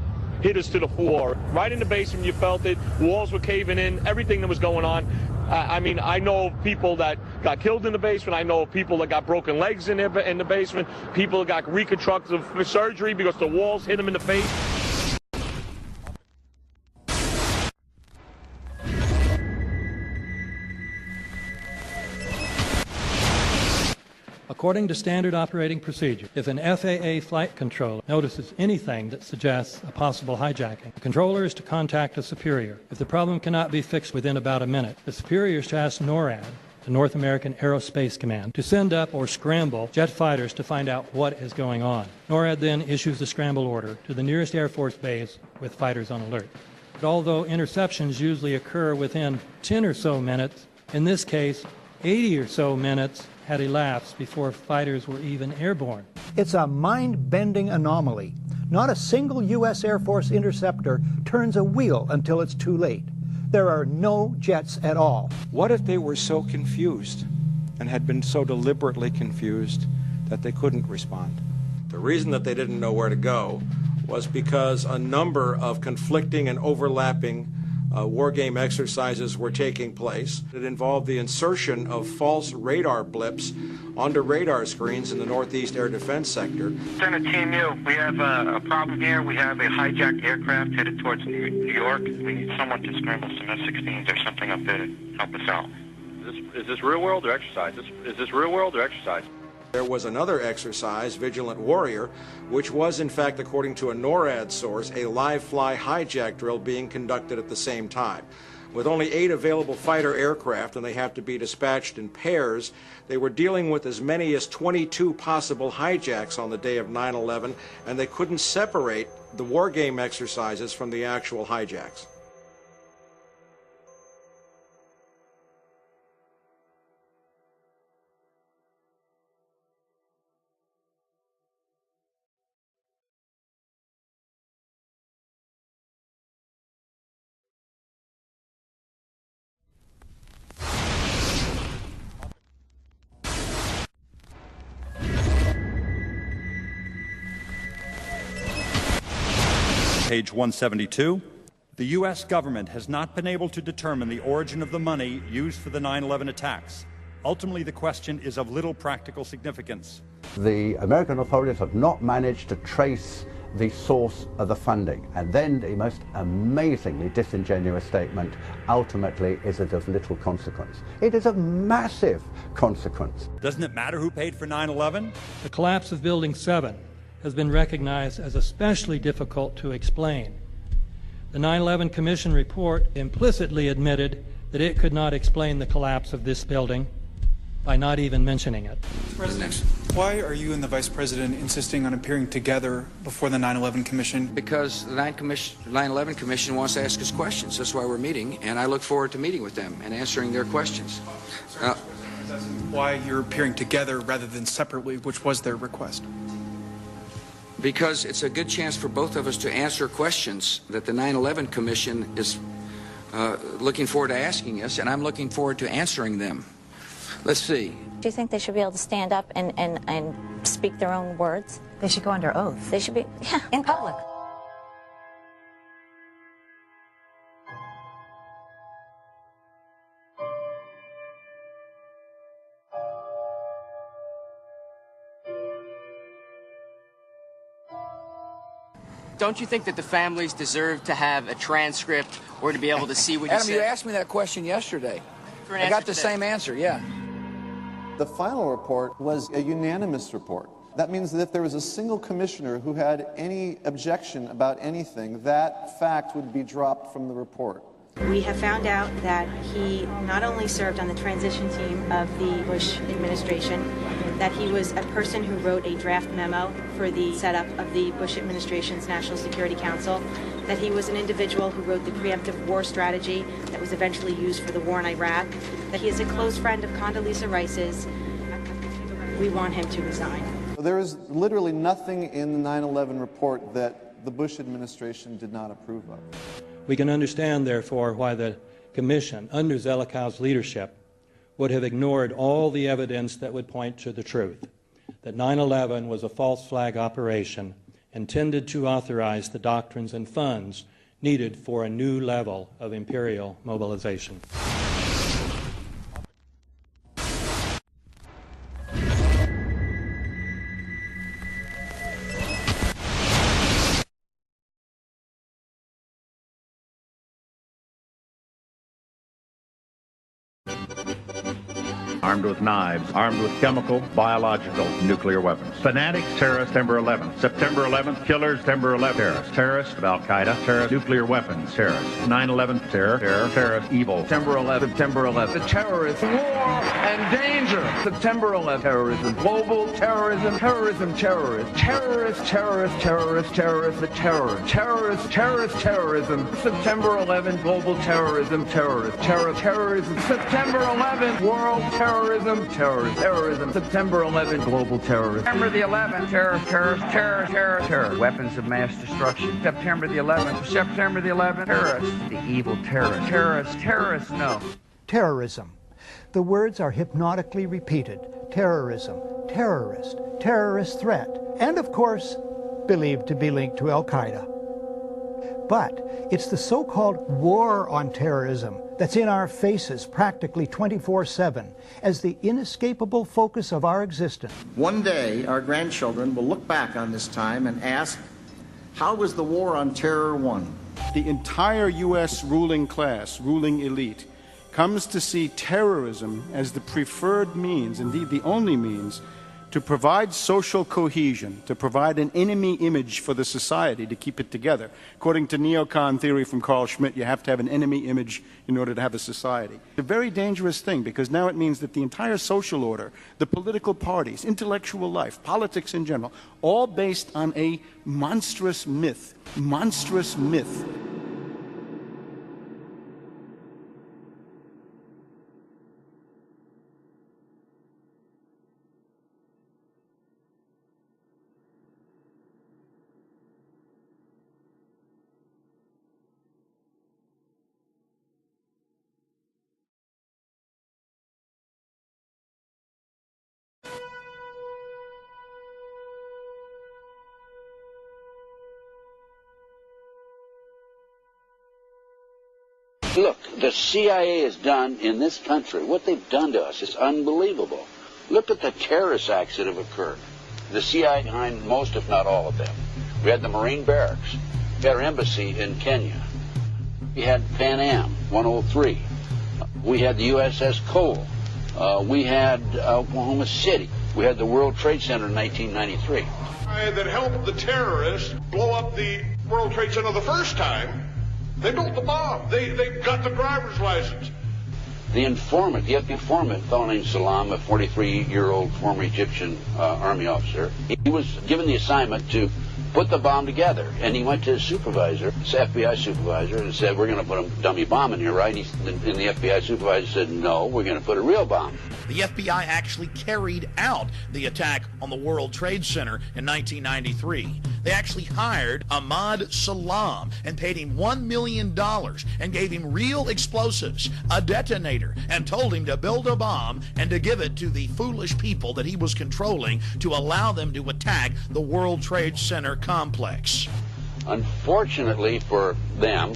hit us to the floor. Right in the basement, you felt it. Walls were caving in, everything that was going on. I mean, I know of people that got killed in the basement. I know of people that got broken legs in the basement. People that got reconstructive surgery because the walls hit them in the face. According to standard operating procedure, if an FAA flight controller notices anything that suggests a possible hijacking, the controller is to contact a superior. If the problem cannot be fixed within about a minute, the superior is to ask NORAD, the North American Aerospace Command, to send up or scramble jet fighters to find out what is going on. NORAD then issues the scramble order to the nearest Air Force base with fighters on alert. But although interceptions usually occur within 10 or so minutes, in this case, 80 or so minutes had elapsed before fighters were even airborne. It's a mind-bending anomaly. Not a single U.S. Air Force interceptor turns a wheel until it's too late. There are no jets at all. What if they were so confused and had been so deliberately confused that they couldn't respond? The reason that they didn't know where to go was because a number of conflicting and overlapping war game exercises were taking place. It involved the insertion of false radar blips onto radar screens in the Northeast Air Defense Sector. Center Team U, we have a problem here. We have a hijacked aircraft headed towards New York. We need someone to scramble some F-16s or something up there to help us out. Is this real world or exercise? Is this real world or exercise? There was another exercise, Vigilant Warrior, which was, in fact, according to a NORAD source, a live-fly hijack drill being conducted at the same time. With only 8 available fighter aircraft, and they have to be dispatched in pairs, they were dealing with as many as 22 possible hijacks on the day of 9/11, and they couldn't separate the war game exercises from the actual hijacks. Page 172. The U.S. government has not been able to determine the origin of the money used for the 9/11 attacks. Ultimately, the question is of little practical significance. The American authorities have not managed to trace the source of the funding. And then the most amazingly disingenuous statement, ultimately, is it of little consequence. It is of massive consequence. Doesn't it matter who paid for 9/11? The collapse of Building 7 has been recognized as especially difficult to explain. The 9/11 Commission report implicitly admitted that it could not explain the collapse of this building by not even mentioning it. President, why are you and the Vice President insisting on appearing together before the 9/11 Commission? Because the 9/11 Commission wants to ask us questions. That's why we're meeting, and I look forward to meeting with them and answering their questions. Why you're appearing together rather than separately, which was their request? Because it's a good chance for both of us to answer questions that the 9/11 Commission is looking forward to asking us, and I'm looking forward to answering them. Let's see. Do you think they should be able to stand up and speak their own words? They should go under oath. They should be, yeah, in public. Don't you think that the families deserve to have a transcript or to be able to see what you Adam, said? you asked me that question yesterday. I got the same answer, yeah. The final report was a unanimous report. That means that if there was a single commissioner who had any objection about anything, that fact would be dropped from the report. We have found out that he not only served on the transition team of the Bush administration, that he was a person who wrote a draft memo for the setup of the Bush administration's National Security Council, that he was an individual who wrote the preemptive war strategy that was eventually used for the war in Iraq, that he is a close friend of Condoleezza Rice's. We want him to resign. There is literally nothing in the 9/11 report that the Bush administration did not approve of. We can understand, therefore, why the Commission, under Zelikow's leadership, would have ignored all the evidence that would point to the truth, that 9/11 was a false flag operation intended to authorize the doctrines and funds needed for a new level of imperial mobilization. Armed with knives, armed with chemical, biological, nuclear weapons. Fanatics, terrorists, September 11th. September 11th, killers, September 11th, terrorists. Terrorists of Al-Qaeda, terrorists, nuclear weapons, terrorists. 9/11, terror, terrorist, evil. September 11th, September 11th. The terrorists, war and danger. September 11th, terrorism, global terrorism, terrorism, terrorists, terrorists, terrorists, terrorists, terrorists, the terror, terrorists, terrorist, terrorism. September 11th, global terrorism, terrorists, terrorism. September 11th, world terrorism, terrorism. September 11th, global terrorism. September the 11th, terror. Weapons of mass destruction. September the 11th, terrorists. The evil terrorists, no. Terrorism. The words are hypnotically repeated. Terrorism, terrorist, terrorist threat, and of course, believed to be linked to Al-Qaeda. But it's the so-called war on terrorism that's in our faces practically 24/7 as the inescapable focus of our existence. One day, our grandchildren will look back on this time and ask, how was the war on terror won? The entire U.S. ruling class, ruling elite, comes to see terrorism as the preferred means, indeed the only means, to provide social cohesion, to provide an enemy image for the society to keep it together. According to neocon theory from Carl Schmitt, you have to have an enemy image in order to have a society. It's a very dangerous thing because now it means that the entire social order, the political parties, intellectual life, politics in general, all based on a monstrous myth. Monstrous myth. Look, the CIA has done in this country, what they've done to us is unbelievable. Look at the terrorist acts that have occurred. The CIA behind most, if not all of them. We had the Marine Barracks. We had our embassy in Kenya. We had Pan Am 103. We had the USS Cole. We had Oklahoma City. We had the World Trade Center in 1993. That helped the terrorists blow up the World Trade Center the first time. They built the bomb. They got the driver's license. The informant, the FBI informant, a fellow named Salam, a 43-year-old former Egyptian army officer, he was given the assignment to put the bomb together. And he went to his supervisor, his FBI supervisor, and said, we're going to put a dummy bomb in here, right? And the FBI supervisor said, no, we're going to put a real bomb. The FBI actually carried out the attack on the World Trade Center in 1993. They actually hired Ahmad Salam and paid him $1 million and gave him real explosives, a detonator, and told him to build a bomb and to give it to the foolish people that he was controlling to allow them to attack the World Trade Center complex. Unfortunately for them,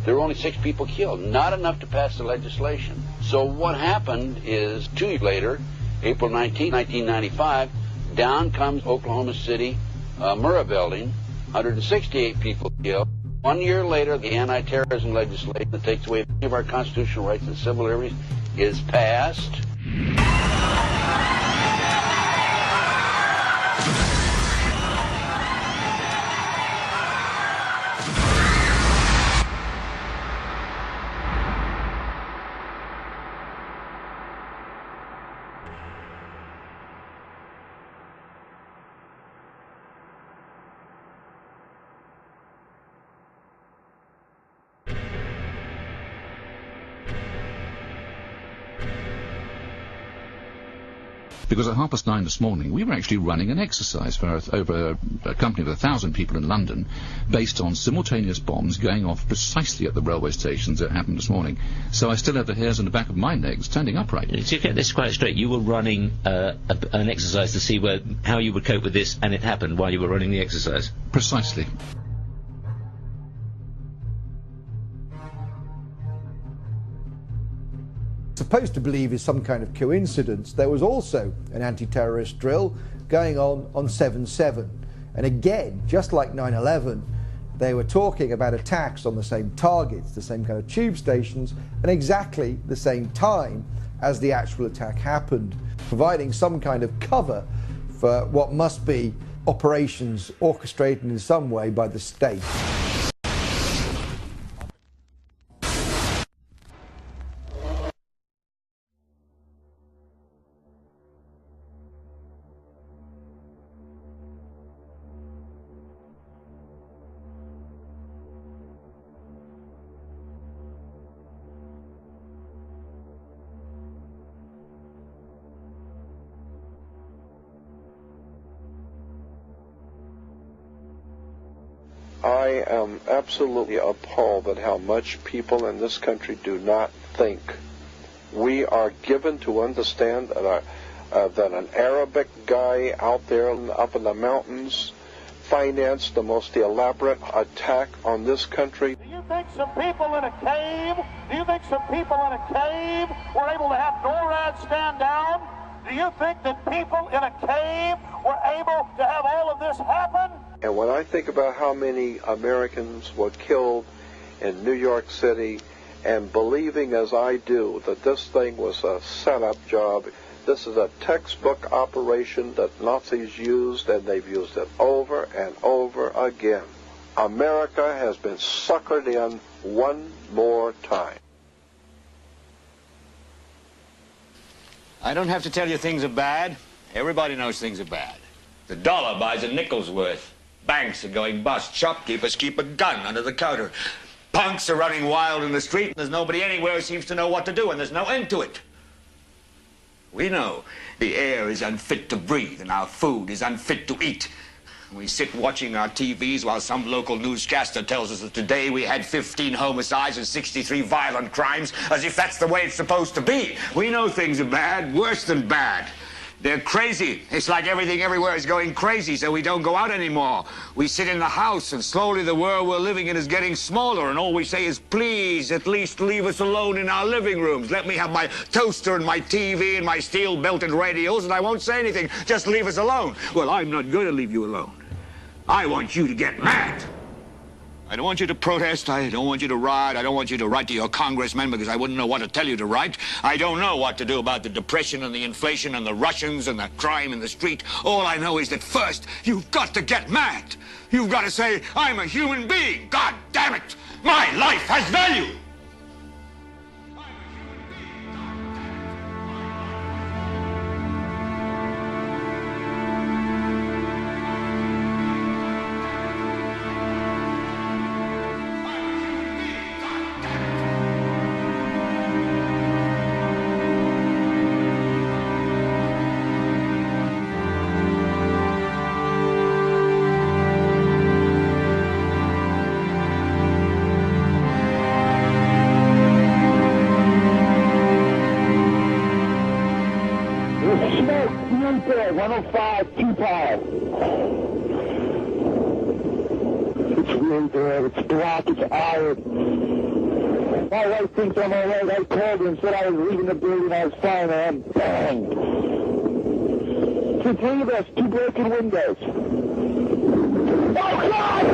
there were only 6 people killed, not enough to pass the legislation. So what happened is 2 years later, April 19, 1995, down comes Oklahoma City Murrah building, 168 people killed. 1 year later, the anti-terrorism legislation that takes away many of our constitutional rights and civil liberties is passed. Because at 9:30 this morning we were actually running an exercise for over a company of 1,000 people in London based on simultaneous bombs going off precisely at the railway stations that happened this morning. So I still have the hairs on the back of my legs standing upright. To get this quite straight, you were running an exercise to see how you would cope with this, and it happened while you were running the exercise? Precisely. Supposed to believe is some kind of coincidence, there was also an anti-terrorist drill going on 7/7. And again, just like 9/11, they were talking about attacks on the same targets, the same kind of tube stations, and exactly the same time as the actual attack happened, providing some kind of cover for what must be operations orchestrated in some way by the state. I am absolutely appalled at how much people in this country do not think. We are given to understand that an Arabic guy out there up in the mountains financed the most elaborate attack on this country. Do you think some people in a cave, were able to have NORAD stand down? Do you think that people in a cave were able to have all of this happen? And when I think about how many Americans were killed in New York City, and believing as I do that this thing was a setup job, this is a textbook operation that Nazis used, and they've used it over and over again. America has been suckered in one more time. I don't have to tell you things are bad. Everybody knows things are bad. The dollar buys a nickel's worth. Banks are going bust. Shopkeepers keep a gun under the counter. Punks are running wild in the street, and there's nobody anywhere who seems to know what to do, and there's no end to it. We know the air is unfit to breathe, and our food is unfit to eat. We sit watching our TVs while some local newscaster tells us that today we had 15 homicides and 63 violent crimes, as if that's the way it's supposed to be. We know things are bad, worse than bad. They're crazy. It's like everything everywhere is going crazy, so we don't go out anymore. We sit in the house, and slowly the world we're living in is getting smaller, and all we say is, please, at least leave us alone in our living rooms. Let me have my toaster and my TV and my steel-belted radios, and I won't say anything. Just leave us alone. Well, I'm not going to leave you alone. I want you to get mad. I don't want you to protest. I don't want you to riot. I don't want you to write to your congressman because I wouldn't know what to tell you to write. I don't know what to do about the depression and the inflation and the Russians and the crime in the street. All I know is that first, you've got to get mad. You've got to say, I'm a human being. God damn it. My life has value. It's really bad. It's black. It's iron. My wife thinks I'm all right. I called her and said I was leaving the building. I was fine, and I'm banged. It's three of us. 2 broken windows. Oh, God!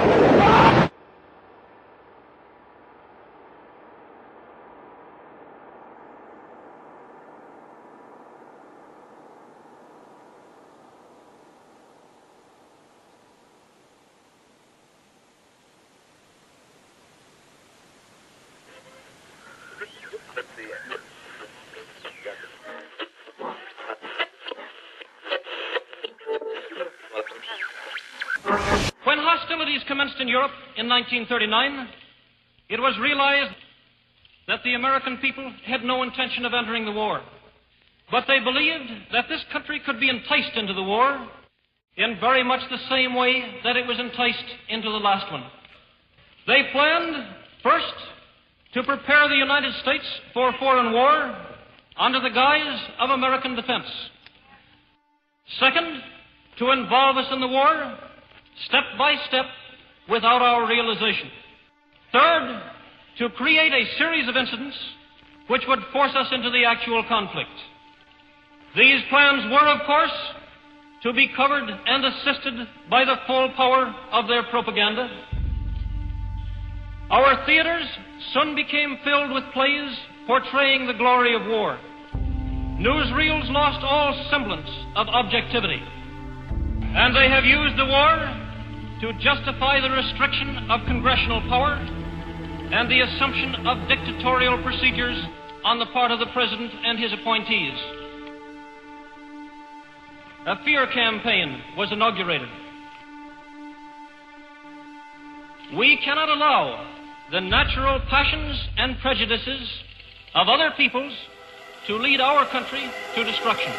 When hostilities commenced in Europe in 1939, it was realized that the American people had no intention of entering the war. But they believed that this country could be enticed into the war in very much the same way that it was enticed into the last one. They planned, first, to prepare the United States for foreign war under the guise of American defense. Second, to involve us in the war step by step without our realization. Third, to create a series of incidents which would force us into the actual conflict. These plans were, of course, to be covered and assisted by the full power of their propaganda. Our theaters soon became filled with plays portraying the glory of war. Newsreels lost all semblance of objectivity, and they have used the war to justify the restriction of congressional power and the assumption of dictatorial procedures on the part of the President and his appointees. A fear campaign was inaugurated. We cannot allow the natural passions and prejudices of other peoples to lead our country to destruction.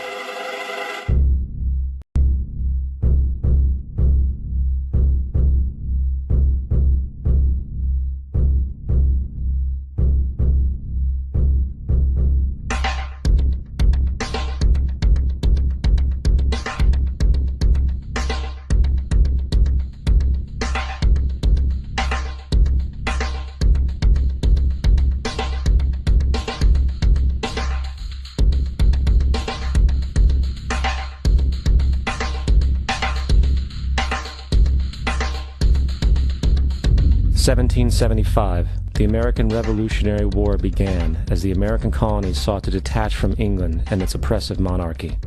(1775), the American Revolutionary War began as the American colonies sought to detach from England and its oppressive monarchy.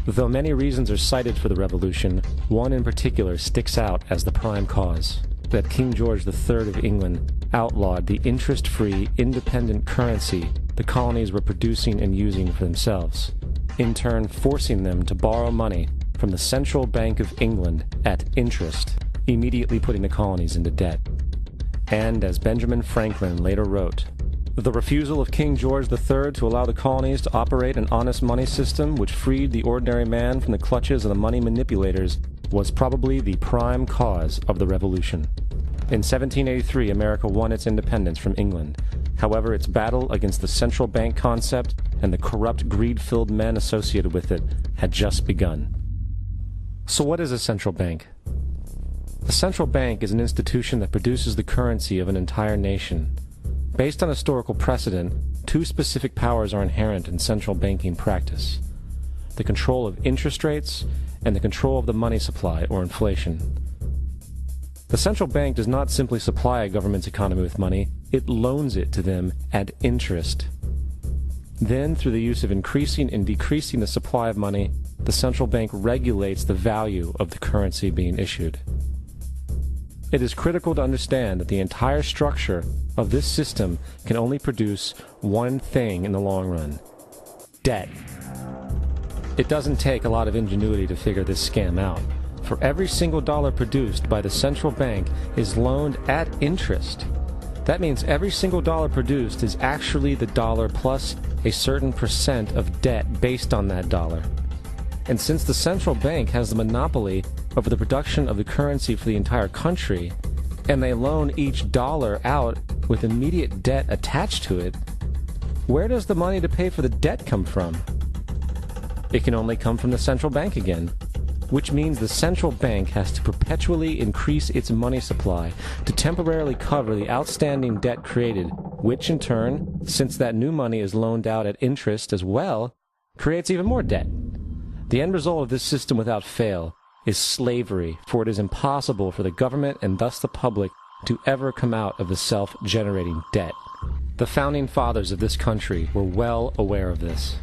Though many reasons are cited for the revolution, one in particular sticks out as the prime cause: that King George III of England outlawed the interest-free, independent currency the colonies were producing and using for themselves, in turn forcing them to borrow money from the Central Bank of England at interest, immediately putting the colonies into debt. And, as Benjamin Franklin later wrote, the refusal of King George III to allow the colonies to operate an honest money system which freed the ordinary man from the clutches of the money manipulators was probably the prime cause of the revolution. In 1783, America won its independence from England. However, its battle against the central bank concept and the corrupt, greed-filled men associated with it had just begun. So what is a central bank? A central bank is an institution that produces the currency of an entire nation. Based on historical precedent, two specific powers are inherent in central banking practice: the control of interest rates and the control of the money supply, or inflation. The central bank does not simply supply a government's economy with money, it loans it to them at interest. Then, through the use of increasing and decreasing the supply of money, the central bank regulates the value of the currency being issued. It is critical to understand that the entire structure of this system can only produce one thing in the long run: debt. It doesn't take a lot of ingenuity to figure this scam out. For every single dollar produced by the central bank is loaned at interest. That means every single dollar produced is actually the dollar plus a certain percent of debt based on that dollar. And since the central bank has the monopoly over the production of the currency for the entire country, and they loan each dollar out with immediate debt attached to it, where does the money to pay for the debt come from? It can only come from the central bank again, which means the central bank has to perpetually increase its money supply to temporarily cover the outstanding debt created, which in turn, since that new money is loaned out at interest as well, creates even more debt. The end result of this system without fail is slavery, for it is impossible for the government and thus the public to ever come out of the self-generating debt. The founding fathers of this country were well aware of this.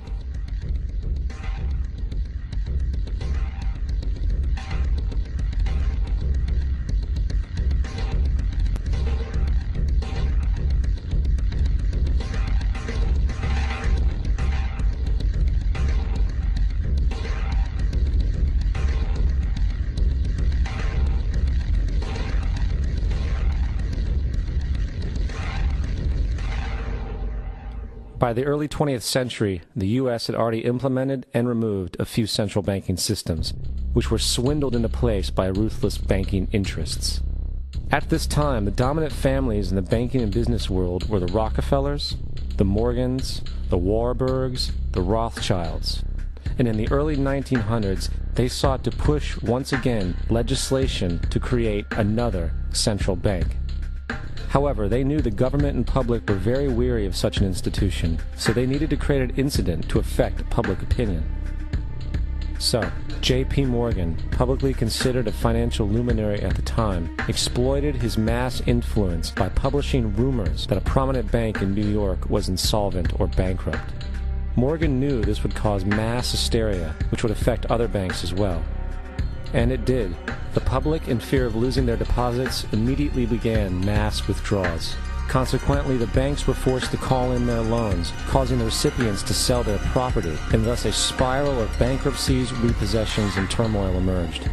By the early 20th century, the U.S. had already implemented and removed a few central banking systems, which were swindled into place by ruthless banking interests. At this time, the dominant families in the banking and business world were the Rockefellers, the Morgans, the Warburgs, the Rothschilds. And in the early 1900s, they sought to push once again legislation to create another central bank. However, they knew the government and public were very weary of such an institution, so they needed to create an incident to affect public opinion. So, J.P. Morgan, publicly considered a financial luminary at the time, exploited his mass influence by publishing rumors that a prominent bank in New York was insolvent or bankrupt. Morgan knew this would cause mass hysteria, which would affect other banks as well. And it did. The public, in fear of losing their deposits, immediately began mass withdrawals. Consequently, the banks were forced to call in their loans, causing the recipients to sell their property, and thus a spiral of bankruptcies, repossessions, and turmoil emerged.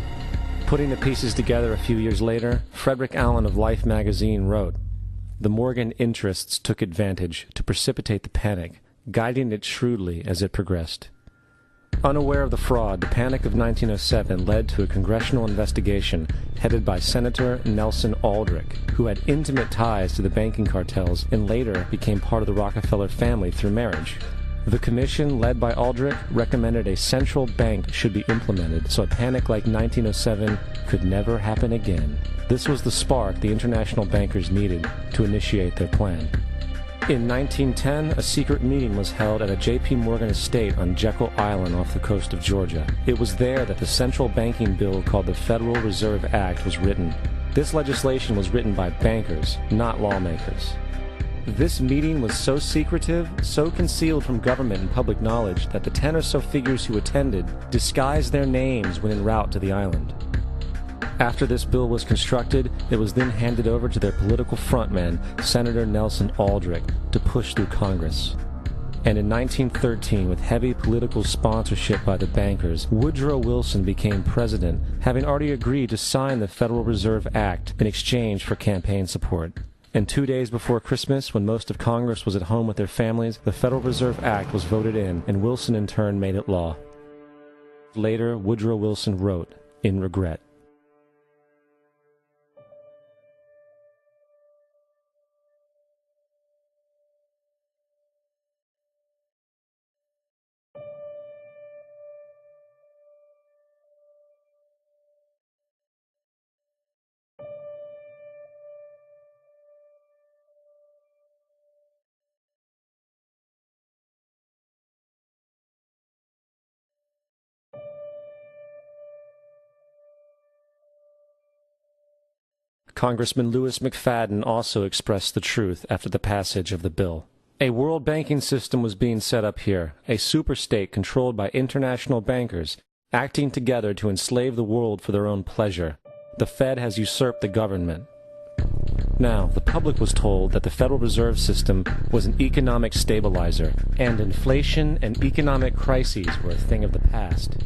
Putting the pieces together a few years later, Frederick Allen of Life magazine wrote, "The Morgan interests took advantage to precipitate the panic, guiding it shrewdly as it progressed." Unaware of the fraud, the Panic of 1907 led to a congressional investigation headed by Senator Nelson Aldrich, who had intimate ties to the banking cartels and later became part of the Rockefeller family through marriage. The commission, led by Aldrich, recommended a central bank should be implemented so a panic like 1907 could never happen again. This was the spark the international bankers needed to initiate their plan. In 1910, a secret meeting was held at a J.P. Morgan estate on Jekyll Island off the coast of Georgia. It was there that the central banking bill called the Federal Reserve Act was written. This legislation was written by bankers, not lawmakers. This meeting was so secretive, so concealed from government and public knowledge that the 10 or so figures who attended disguised their names when en route to the island. After this bill was constructed, it was then handed over to their political frontman, Senator Nelson Aldrich, to push through Congress. And in 1913, with heavy political sponsorship by the bankers, Woodrow Wilson became president, having already agreed to sign the Federal Reserve Act in exchange for campaign support. And 2 days before Christmas, when most of Congress was at home with their families, the Federal Reserve Act was voted in, and Wilson in turn made it law. Later, Woodrow Wilson wrote, in regret, Congressman Louis McFadden also expressed the truth after the passage of the bill. A world banking system was being set up here, a superstate controlled by international bankers, acting together to enslave the world for their own pleasure. The Fed has usurped the government. Now, the public was told that the Federal Reserve System was an economic stabilizer, and inflation and economic crises were a thing of the past.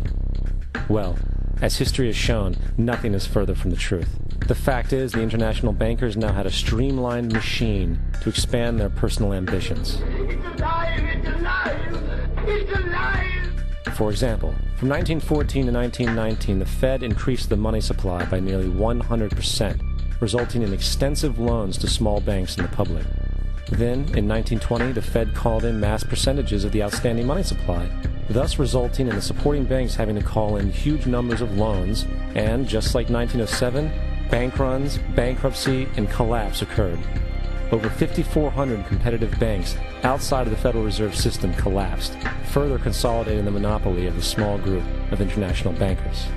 Well, as history has shown, nothing is further from the truth. The fact is, the international bankers now had a streamlined machine to expand their personal ambitions. For example, from 1914 to 1919, the Fed increased the money supply by nearly 100%, resulting in extensive loans to small banks and the public. Then, in 1920, the Fed called in mass percentages of the outstanding money supply, thus resulting in the supporting banks having to call in huge numbers of loans, and, just like 1907, bank runs, bankruptcy, and collapse occurred. Over 5,400 competitive banks outside of the Federal Reserve System collapsed, further consolidating the monopoly of the small group of international bankers.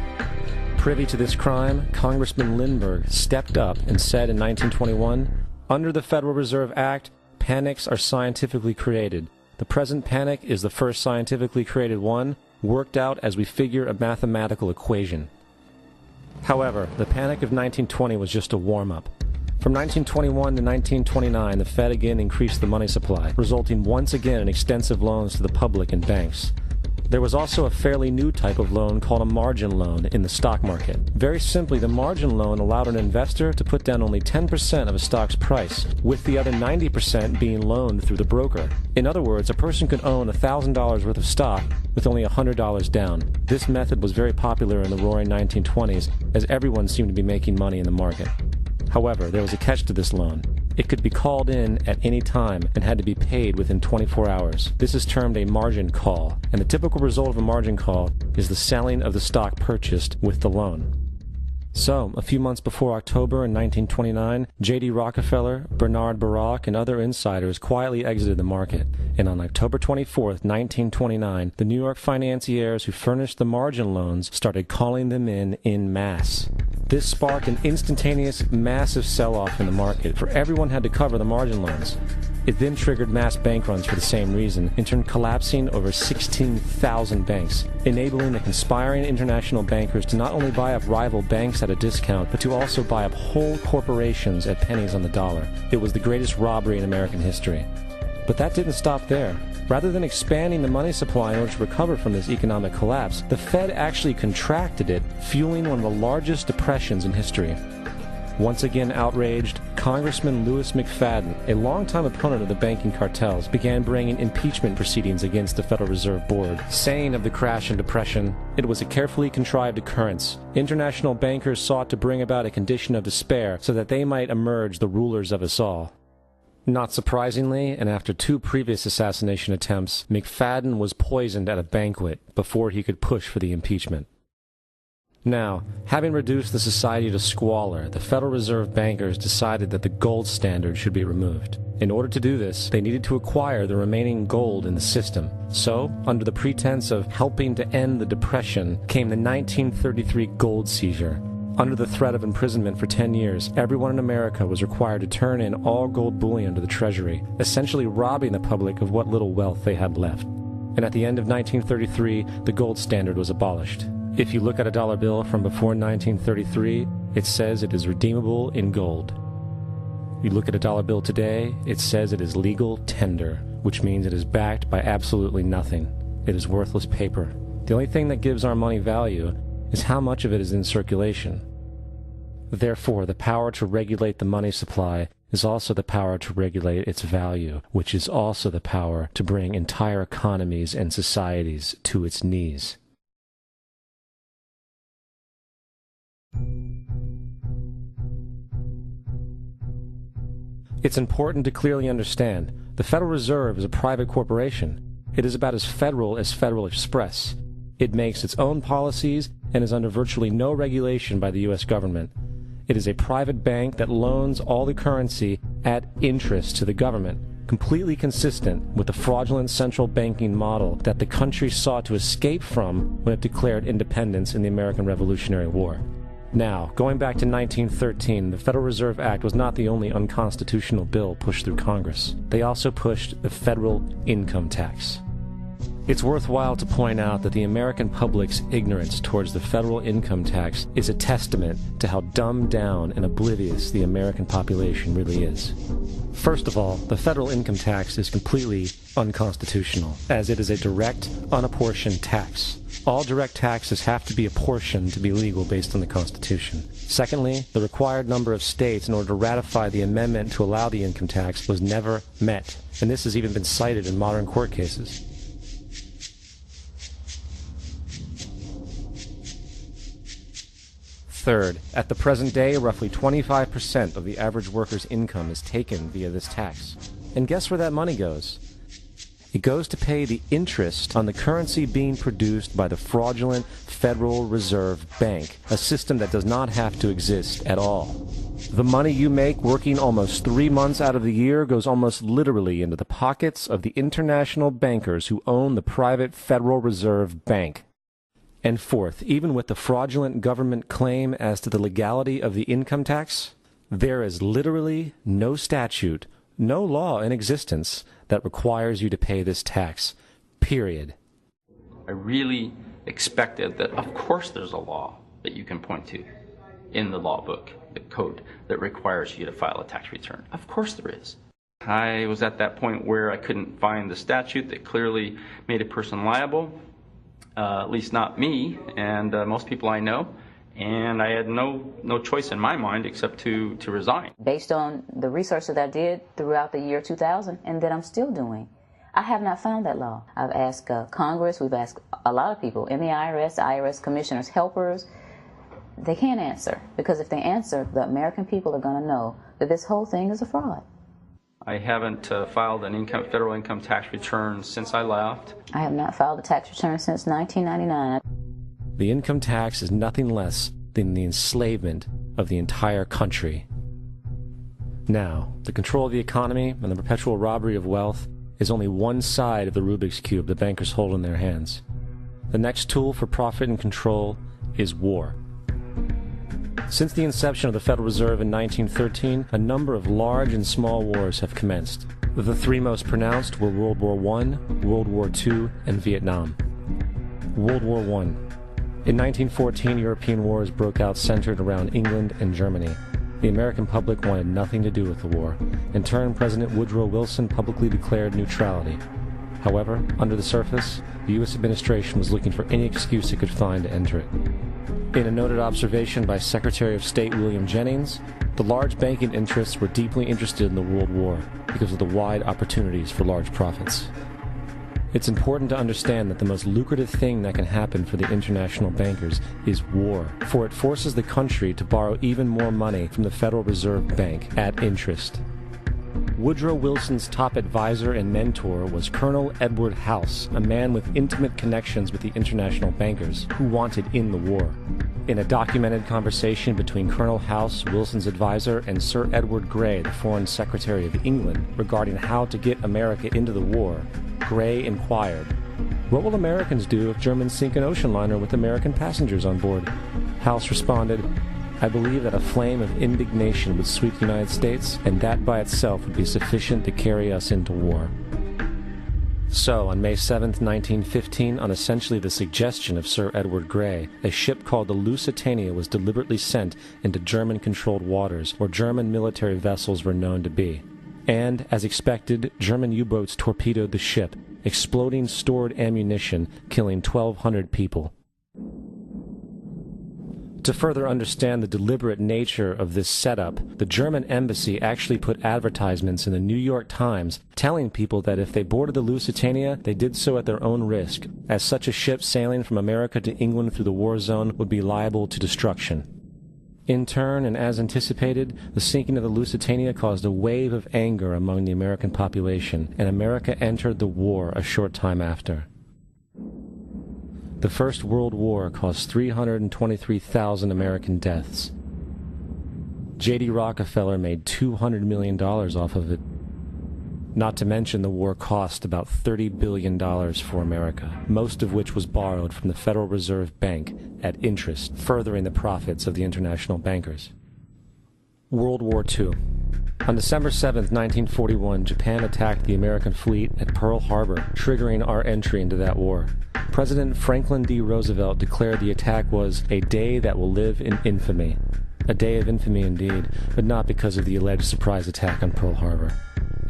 Privy to this crime, Congressman Lindbergh stepped up and said in 1921, "Under the Federal Reserve Act, panics are scientifically created. The present panic is the first scientifically created one, worked out as we figure a mathematical equation." However, the panic of 1920 was just a warm-up. From 1921 to 1929, the Fed again increased the money supply, resulting once again in extensive loans to the public and banks. There was also a fairly new type of loan called a margin loan in the stock market. Very simply, the margin loan allowed an investor to put down only 10% of a stock's price, with the other 90% being loaned through the broker. In other words, a person could own $1,000 worth of stock with only $100 down. This method was very popular in the roaring 1920s, as everyone seemed to be making money in the market. However, there was a catch to this loan. It could be called in at any time and had to be paid within 24 hours. This is termed a margin call, and the typical result of a margin call is the selling of the stock purchased with the loan. So, a few months before October in 1929, J.D. Rockefeller, Bernard Baruch, and other insiders quietly exited the market, and on October 24, 1929, the New York financiers who furnished the margin loans started calling them in masse. This sparked an instantaneous, massive sell-off in the market, for everyone had to cover the margin loans. It then triggered mass bank runs for the same reason, in turn collapsing over 16,000 banks, enabling the conspiring international bankers to not only buy up rival banks at a discount, but to also buy up whole corporations at pennies on the dollar. It was the greatest robbery in American history. But that didn't stop there. Rather than expanding the money supply in order to recover from this economic collapse, the Fed actually contracted it, fueling one of the largest depressions in history. Once again outraged, Congressman Louis McFadden, a longtime opponent of the banking cartels, began bringing impeachment proceedings against the Federal Reserve Board, saying of the crash and depression, it was a carefully contrived occurrence. International bankers sought to bring about a condition of despair so that they might emerge the rulers of us all. Not surprisingly, and after 2 previous assassination attempts, McFadden was poisoned at a banquet before he could push for the impeachment. Now, having reduced the society to squalor, the Federal Reserve bankers decided that the gold standard should be removed. In order to do this, they needed to acquire the remaining gold in the system. So, under the pretense of helping to end the Depression, came the 1933 gold seizure. Under the threat of imprisonment for 10 years, everyone in America was required to turn in all gold bullion to the Treasury, essentially robbing the public of what little wealth they had left. And at the end of 1933, the gold standard was abolished. If you look at a dollar bill from before 1933, it says it is redeemable in gold. You look at a dollar bill today, it says it is legal tender, which means it is backed by absolutely nothing. It is worthless paper. The only thing that gives our money value is how much of it is in circulation. Therefore, the power to regulate the money supply is also the power to regulate its value, which is also the power to bring entire economies and societies to its knees. It's important to clearly understand, the Federal Reserve is a private corporation. It is about as Federal Express. It makes its own policies and is under virtually no regulation by the U.S. government. It is a private bank that loans all the currency at interest to the government, completely consistent with the fraudulent central banking model that the country sought to escape from when it declared independence in the American Revolutionary War. Now, going back to 1913, the Federal Reserve Act was not the only unconstitutional bill pushed through Congress. They also pushed the federal income tax. It's worthwhile to point out that the American public's ignorance towards the federal income tax is a testament to how dumbed down and oblivious the American population really is. First of all, the federal income tax is completely unconstitutional, as it is a direct, unapportioned tax. All direct taxes have to be apportioned to be legal based on the Constitution. Secondly, the required number of states in order to ratify the amendment to allow the income tax was never met, and this has even been cited in modern court cases. Third, at the present day, roughly 25% of the average worker's income is taken via this tax. And guess where that money goes? It goes to pay the interest on the currency being produced by the fraudulent Federal Reserve Bank, a system that does not have to exist at all. The money you make working almost 3 months out of the year goes almost literally into the pockets of the international bankers who own the private Federal Reserve Bank. And fourth, even with the fraudulent government claim as to the legality of the income tax, there is literally no statute, no law in existence that requires you to pay this tax, period. I really expected that, of course, there's a law that you can point to in the law book, the code, that requires you to file a tax return. Of course there is. I was at that point where I couldn't find the statute that clearly made a person liable. at least not me and most people I know. And I had no choice in my mind except to resign. Based on the research that I did throughout the year 2000 and that I'm still doing, I have not found that law. I've asked Congress, we've asked a lot of people in the IRS commissioners, helpers. They can't answer, because if they answer, the American people are going to know that this whole thing is a fraud. I haven't filed an federal income tax return since I left. I have not filed a tax return since 1999. The income tax is nothing less than the enslavement of the entire country. Now, the control of the economy and the perpetual robbery of wealth is only one side of the Rubik's Cube the bankers hold in their hands. The next tool for profit and control is war. Since the inception of the Federal Reserve in 1913, a number of large and small wars have commenced. The three most pronounced were World War I, World War II, and Vietnam. World War I. In 1914, European wars broke out centered around England and Germany. The American public wanted nothing to do with the war. In turn, President Woodrow Wilson publicly declared neutrality. However, under the surface, the U.S. administration was looking for any excuse it could find to enter it. In a noted observation by Secretary of State William Jennings, the large banking interests were deeply interested in the World War because of the wide opportunities for large profits. It's important to understand that the most lucrative thing that can happen for the international bankers is war, for it forces the country to borrow even more money from the Federal Reserve Bank at interest. Woodrow Wilson's top advisor and mentor was Colonel Edward House, a man with intimate connections with the international bankers who wanted in the war. In a documented conversation between Colonel House, Wilson's advisor, and Sir Edward Grey, the Foreign Secretary of England, regarding how to get America into the war, Grey inquired, "What will Americans do if Germans sink an ocean liner with American passengers on board?" House responded, "I believe that a flame of indignation would sweep the United States, and that by itself would be sufficient to carry us into war." So, on May 7, 1915, on essentially the suggestion of Sir Edward Grey, a ship called the Lusitania was deliberately sent into German-controlled waters, where German military vessels were known to be. And, as expected, German U-boats torpedoed the ship, exploding stored ammunition, killing 1,200 people. To further understand the deliberate nature of this setup, the German embassy actually put advertisements in the New York Times telling people that if they boarded the Lusitania, they did so at their own risk, as such a ship sailing from America to England through the war zone would be liable to destruction. In turn, and as anticipated, the sinking of the Lusitania caused a wave of anger among the American population, and America entered the war a short time after. The First World War caused 323,000 American deaths. J.D. Rockefeller made $200 million off of it. Not to mention the war cost about $30 billion for America, most of which was borrowed from the Federal Reserve Bank at interest, furthering the profits of the international bankers. World War II. On December 7, 1941, Japan attacked the American fleet at Pearl Harbor, triggering our entry into that war. President Franklin D. Roosevelt declared the attack was a day that will live in infamy. A day of infamy indeed, but not because of the alleged surprise attack on Pearl Harbor.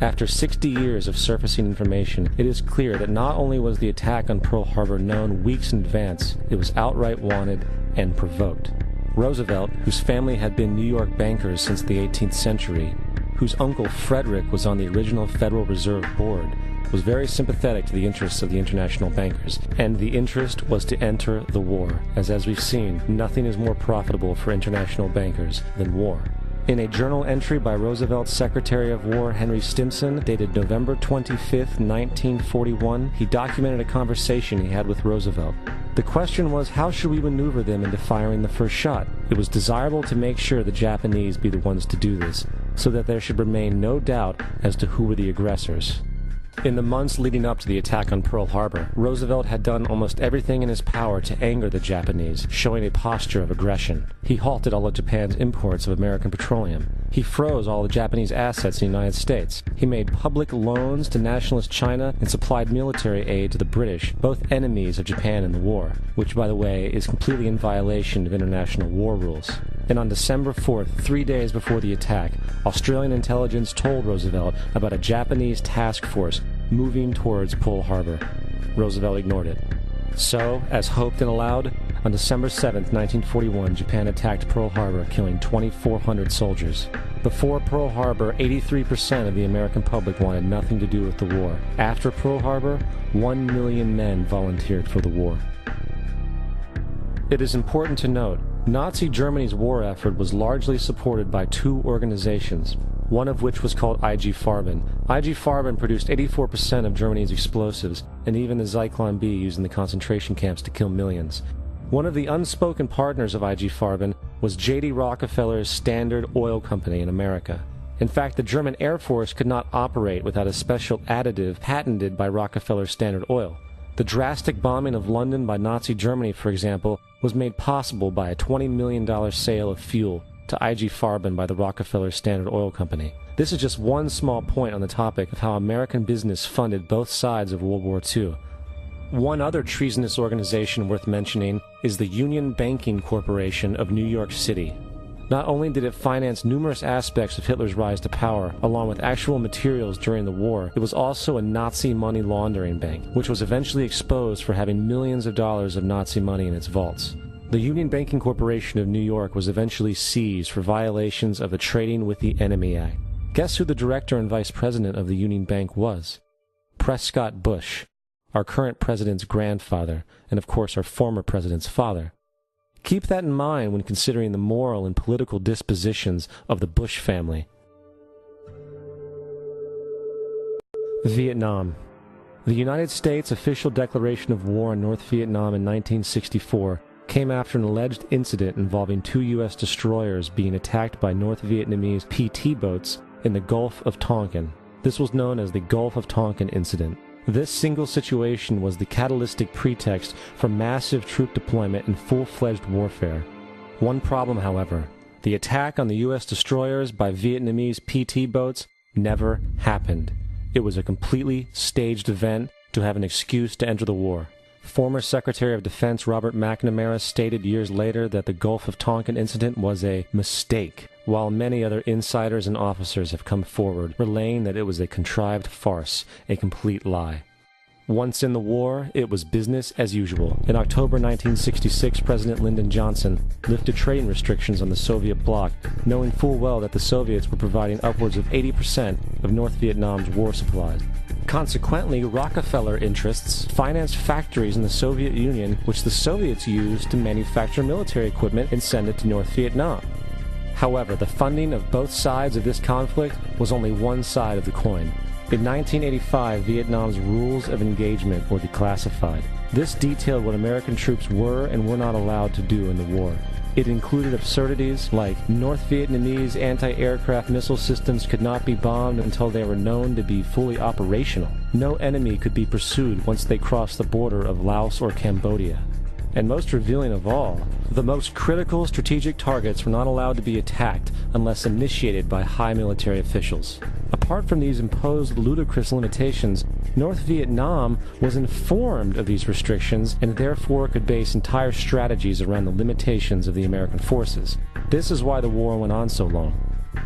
After 60 years of surfacing information, it is clear that not only was the attack on Pearl Harbor known weeks in advance, it was outright wanted and provoked. Roosevelt, whose family had been New York bankers since the 18th century, whose uncle Frederick was on the original Federal Reserve Board, was very sympathetic to the interests of the international bankers, and the interest was to enter the war, as we've seen, nothing is more profitable for international bankers than war. In a journal entry by Roosevelt's Secretary of War Henry Stimson, dated November 25, 1941, he documented a conversation he had with Roosevelt. The question was, how should we maneuver them into firing the first shot? It was desirable to make sure the Japanese be the ones to do this, so that there should remain no doubt as to who were the aggressors. In the months leading up to the attack on Pearl Harbor, Roosevelt had done almost everything in his power to anger the Japanese, showing a posture of aggression. He halted all of Japan's imports of American petroleum. He froze all the Japanese assets in the United States. He made public loans to nationalist China and supplied military aid to the British, both enemies of Japan in the war, which, by the way, is completely in violation of international war rules. And on December 4th, 3 days before the attack, Australian intelligence told Roosevelt about a Japanese task force moving towards Pearl Harbor. Roosevelt ignored it. So, as hoped and allowed, on December 7, 1941, Japan attacked Pearl Harbor, killing 2,400 soldiers. Before Pearl Harbor, 83% of the American public wanted nothing to do with the war. After Pearl Harbor, 1 million men volunteered for the war. It is important to note, Nazi Germany's war effort was largely supported by two organizations, one of which was called IG Farben. IG Farben produced 84% of Germany's explosives, and even the Zyklon B used in the concentration camps to kill millions. One of the unspoken partners of IG Farben was J.D. Rockefeller's Standard Oil Company in America. In fact, the German Air Force could not operate without a special additive patented by Rockefeller's Standard Oil. The drastic bombing of London by Nazi Germany, for example, was made possible by a $20 million sale of fuel to IG Farben by the Rockefeller Standard Oil Company. This is just one small point on the topic of how American business funded both sides of World War II. One other treasonous organization worth mentioning is the Union Banking Corporation of New York City. Not only did it finance numerous aspects of Hitler's rise to power, along with actual materials during the war, it was also a Nazi money laundering bank, which was eventually exposed for having millions of dollars of Nazi money in its vaults. The Union Banking Corporation of New York was eventually seized for violations of the Trading with the Enemy Act. Guess who the director and vice president of the Union Bank was? Prescott Bush, our current president's grandfather, and of course our former president's father. Keep that in mind when considering the moral and political dispositions of the Bush family. Vietnam. The United States' official declaration of war on North Vietnam in 1964 came after an alleged incident involving 2 U.S. destroyers being attacked by North Vietnamese PT boats in the Gulf of Tonkin. This was known as the Gulf of Tonkin incident. This single situation was the catalytic pretext for massive troop deployment and full-fledged warfare. One problem, however, the attack on the U.S. destroyers by Vietnamese PT boats never happened. It was a completely staged event to have an excuse to enter the war. Former Secretary of Defense Robert McNamara stated years later that the Gulf of Tonkin incident was a mistake, while many other insiders and officers have come forward, relaying that it was a contrived farce, a complete lie. Once in the war, it was business as usual. In October 1966, President Lyndon Johnson lifted trading restrictions on the Soviet bloc, knowing full well that the Soviets were providing upwards of 80% of North Vietnam's war supplies. Consequently, Rockefeller interests financed factories in the Soviet Union, which the Soviets used to manufacture military equipment and send it to North Vietnam. However, the funding of both sides of this conflict was only one side of the coin. In 1985, Vietnam's rules of engagement were declassified. This detailed what American troops were and were not allowed to do in the war. It included absurdities like North Vietnamese anti-aircraft missile systems could not be bombed until they were known to be fully operational. No enemy could be pursued once they crossed the border of Laos or Cambodia. And most revealing of all, the most critical strategic targets were not allowed to be attacked unless initiated by high military officials. Apart from these imposed ludicrous limitations, North Vietnam was informed of these restrictions and therefore could base entire strategies around the limitations of the American forces. This is why the war went on so long.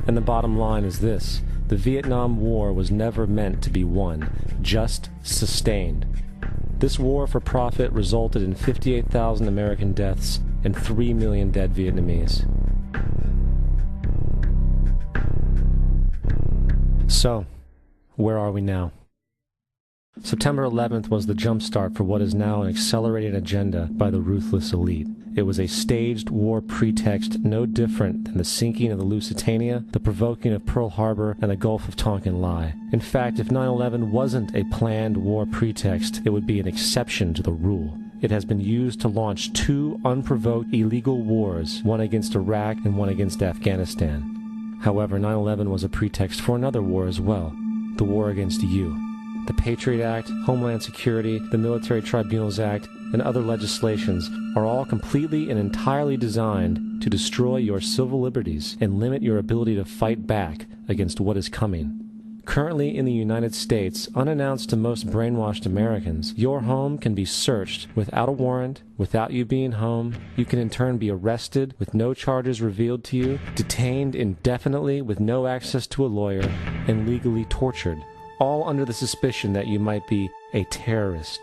And the bottom line is this: the Vietnam War was never meant to be won, just sustained. This war for profit resulted in 58,000 American deaths and 3 million dead Vietnamese. So, where are we now? September 11th was the jumpstart for what is now an accelerated agenda by the ruthless elite. It was a staged war pretext no different than the sinking of the Lusitania, the provoking of Pearl Harbor, and the Gulf of Tonkin lie. In fact, if 9/11 wasn't a planned war pretext, it would be an exception to the rule. It has been used to launch 2 unprovoked illegal wars, one against Iraq and one against Afghanistan. However, 9/11 was a pretext for another war as well, the war against you. The Patriot Act, Homeland Security, the Military Tribunals Act, and other legislations are all completely and entirely designed to destroy your civil liberties and limit your ability to fight back against what is coming. Currently in the United States, unannounced to most brainwashed Americans, your home can be searched without a warrant, without you being home. You can in turn be arrested with no charges revealed to you, detained indefinitely with no access to a lawyer, and legally tortured, all under the suspicion that you might be a terrorist.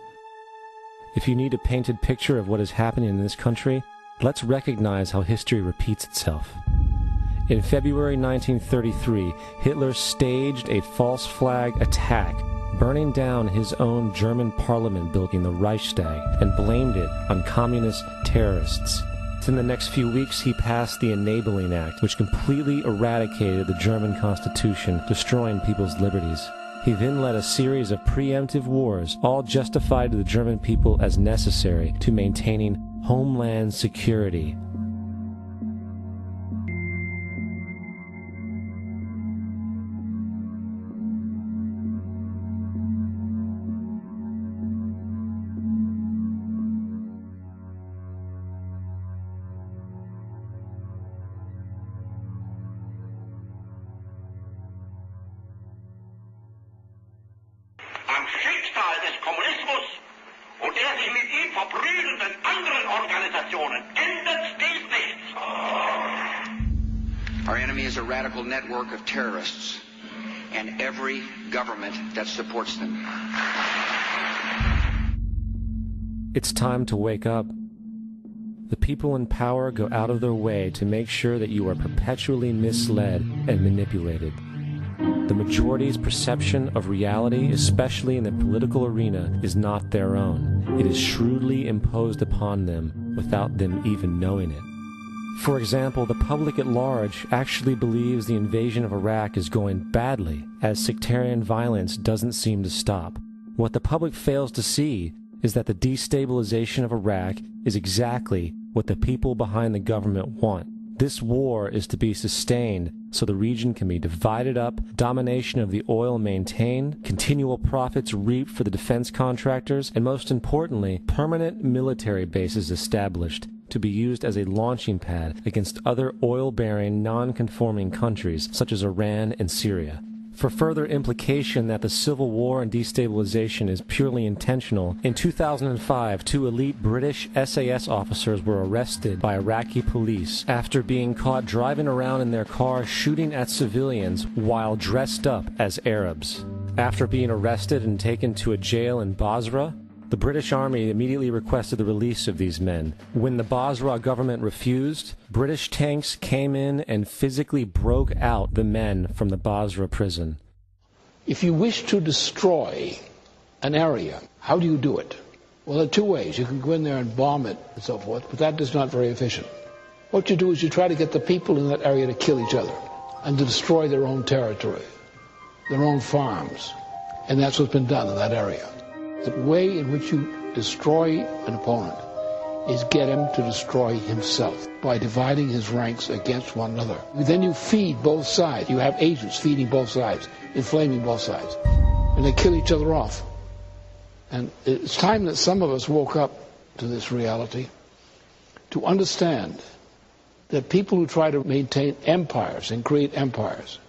If you need a painted picture of what is happening in this country, let's recognize how history repeats itself. In February 1933, Hitler staged a false flag attack, burning down his own German parliament building, the Reichstag, and blamed it on communist terrorists. In the next few weeks, he passed the Enabling Act, which completely eradicated the German Constitution, destroying people's liberties. He then led a series of preemptive wars, all justified to the German people as necessary to maintaining homeland security. Our enemy is a radical network of terrorists and every government that supports them. It's time to wake up. The people in power go out of their way to make sure that you are perpetually misled and manipulated. The majority's perception of reality, especially in the political arena, is not their own. It is shrewdly imposed upon them without them even knowing it. For example, the public at large actually believes the invasion of Iraq is going badly, as sectarian violence doesn't seem to stop. What the public fails to see is that the destabilization of Iraq is exactly what the people behind the government want. This war is to be sustained so the region can be divided up, domination of the oil maintained, continual profits reaped for the defense contractors, and most importantly, permanent military bases established to be used as a launching pad against other oil-bearing, non-conforming countries such as Iran and Syria. For further implication that the civil war and destabilization is purely intentional, in 2005, 2 elite British SAS officers were arrested by Iraqi police after being caught driving around in their car shooting at civilians while dressed up as Arabs. After being arrested and taken to a jail in Basra, the British Army immediately requested the release of these men. When the Basra government refused, British tanks came in and physically broke out the men from the Basra prison. If you wish to destroy an area, how do you do it? Well, there are 2 ways. You can go in there and bomb it and so forth, but that is not very efficient. What you do is you try to get the people in that area to kill each other and to destroy their own territory, their own farms. And that's what's been done in that area. The way in which you destroy an opponent is get him to destroy himself by dividing his ranks against one another. Then you feed both sides. You have agents feeding both sides, inflaming both sides. And they kill each other off. And it's time that some of us woke up to this reality to understand that people who try to maintain empires and create empires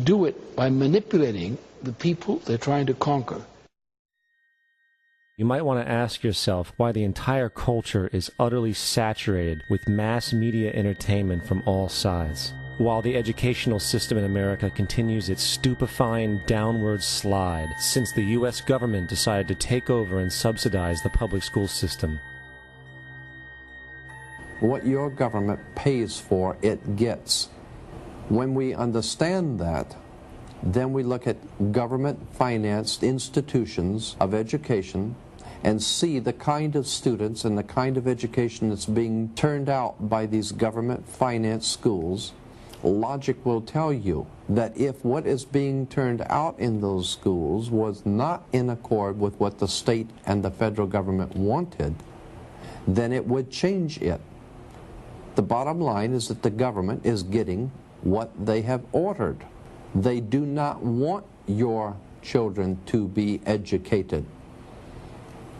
do it by manipulating the people they're trying to conquer. You might want to ask yourself why the entire culture is utterly saturated with mass media entertainment from all sides, while the educational system in America continues its stupefying downward slide since the U.S. government decided to take over and subsidize the public school system. What your government pays for, it gets. When we understand that, then we look at government-financed institutions of education and see the kind of students and the kind of education that's being turned out by these government-financed schools. Logic will tell you that if what is being turned out in those schools was not in accord with what the state and the federal government wanted, then it would change it. The bottom line is that the government is getting what they have ordered. They do not want your children to be educated.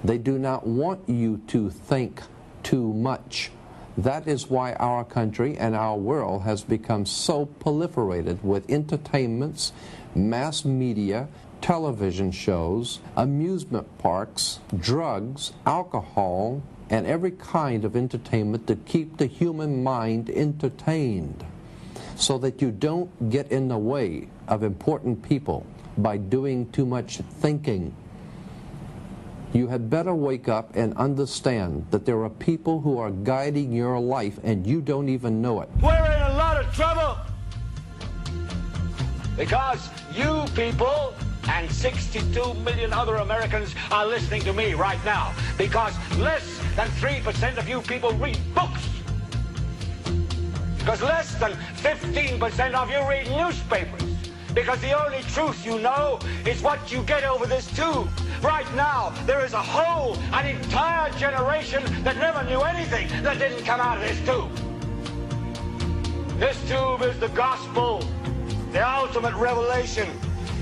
They do not want you to think too much. That is why our country and our world has become so proliferated with entertainments, mass media, television shows, amusement parks, drugs, alcohol, and every kind of entertainment to keep the human mind entertained, so that you don't get in the way of important people by doing too much thinking. you had better wake up and understand that there are people who are guiding your life and you don't even know it. We're in a lot of trouble because you people and 62 million other Americans are listening to me right now, because less than 3% of you people read books, because less than 15% of you read newspapers, because the only truth you know is what you get over this tube. Right now, there is an entire generation that never knew anything that didn't come out of this tube. This tube is the gospel, the ultimate revelation.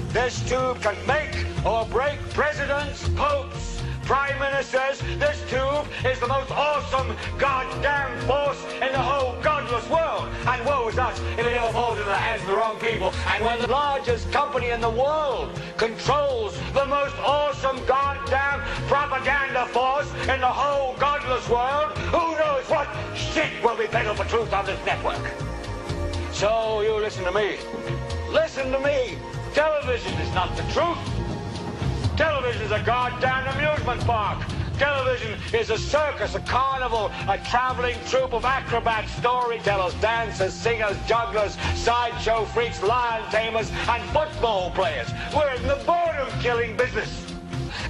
This tube can make or break presidents, popes, prime ministers. This tube is the most awesome goddamn force in the whole godless world. And woe is us if it ever falls into the hands of the wrong people. And when the largest company in the world controls the most awesome goddamn propaganda force in the whole godless world, who knows what shit will be peddled for truth on this network. So you listen to me. Listen to me. Television is not the truth. Television is a goddamn amusement park. Television is a circus, a carnival, a traveling troupe of acrobats, storytellers, dancers, singers, jugglers, sideshow freaks, lion tamers, and football players. We're in the boredom-killing business.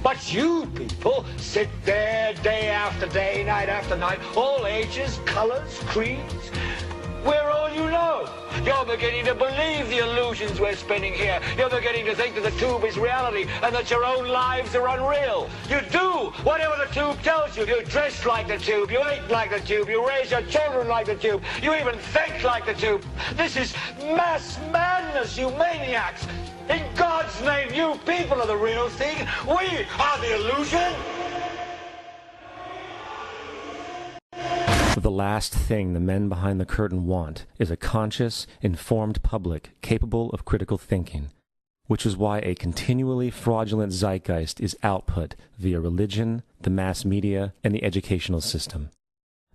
But you people sit there day after day, night after night, all ages, colors, creeds. We're all you know. You're beginning to believe the illusions we're spinning here. You're beginning to think that the tube is reality and that your own lives are unreal. You do whatever the tube tells you. You dress like the tube. You eat like the tube. You raise your children like the tube. You even think like the tube. This is mass madness, you maniacs. In God's name, you people are the real thing. We are the illusion. The last thing the men behind the curtain want is a conscious, informed public capable of critical thinking, which is why a continually fraudulent zeitgeist is output via religion, the mass media, and the educational system.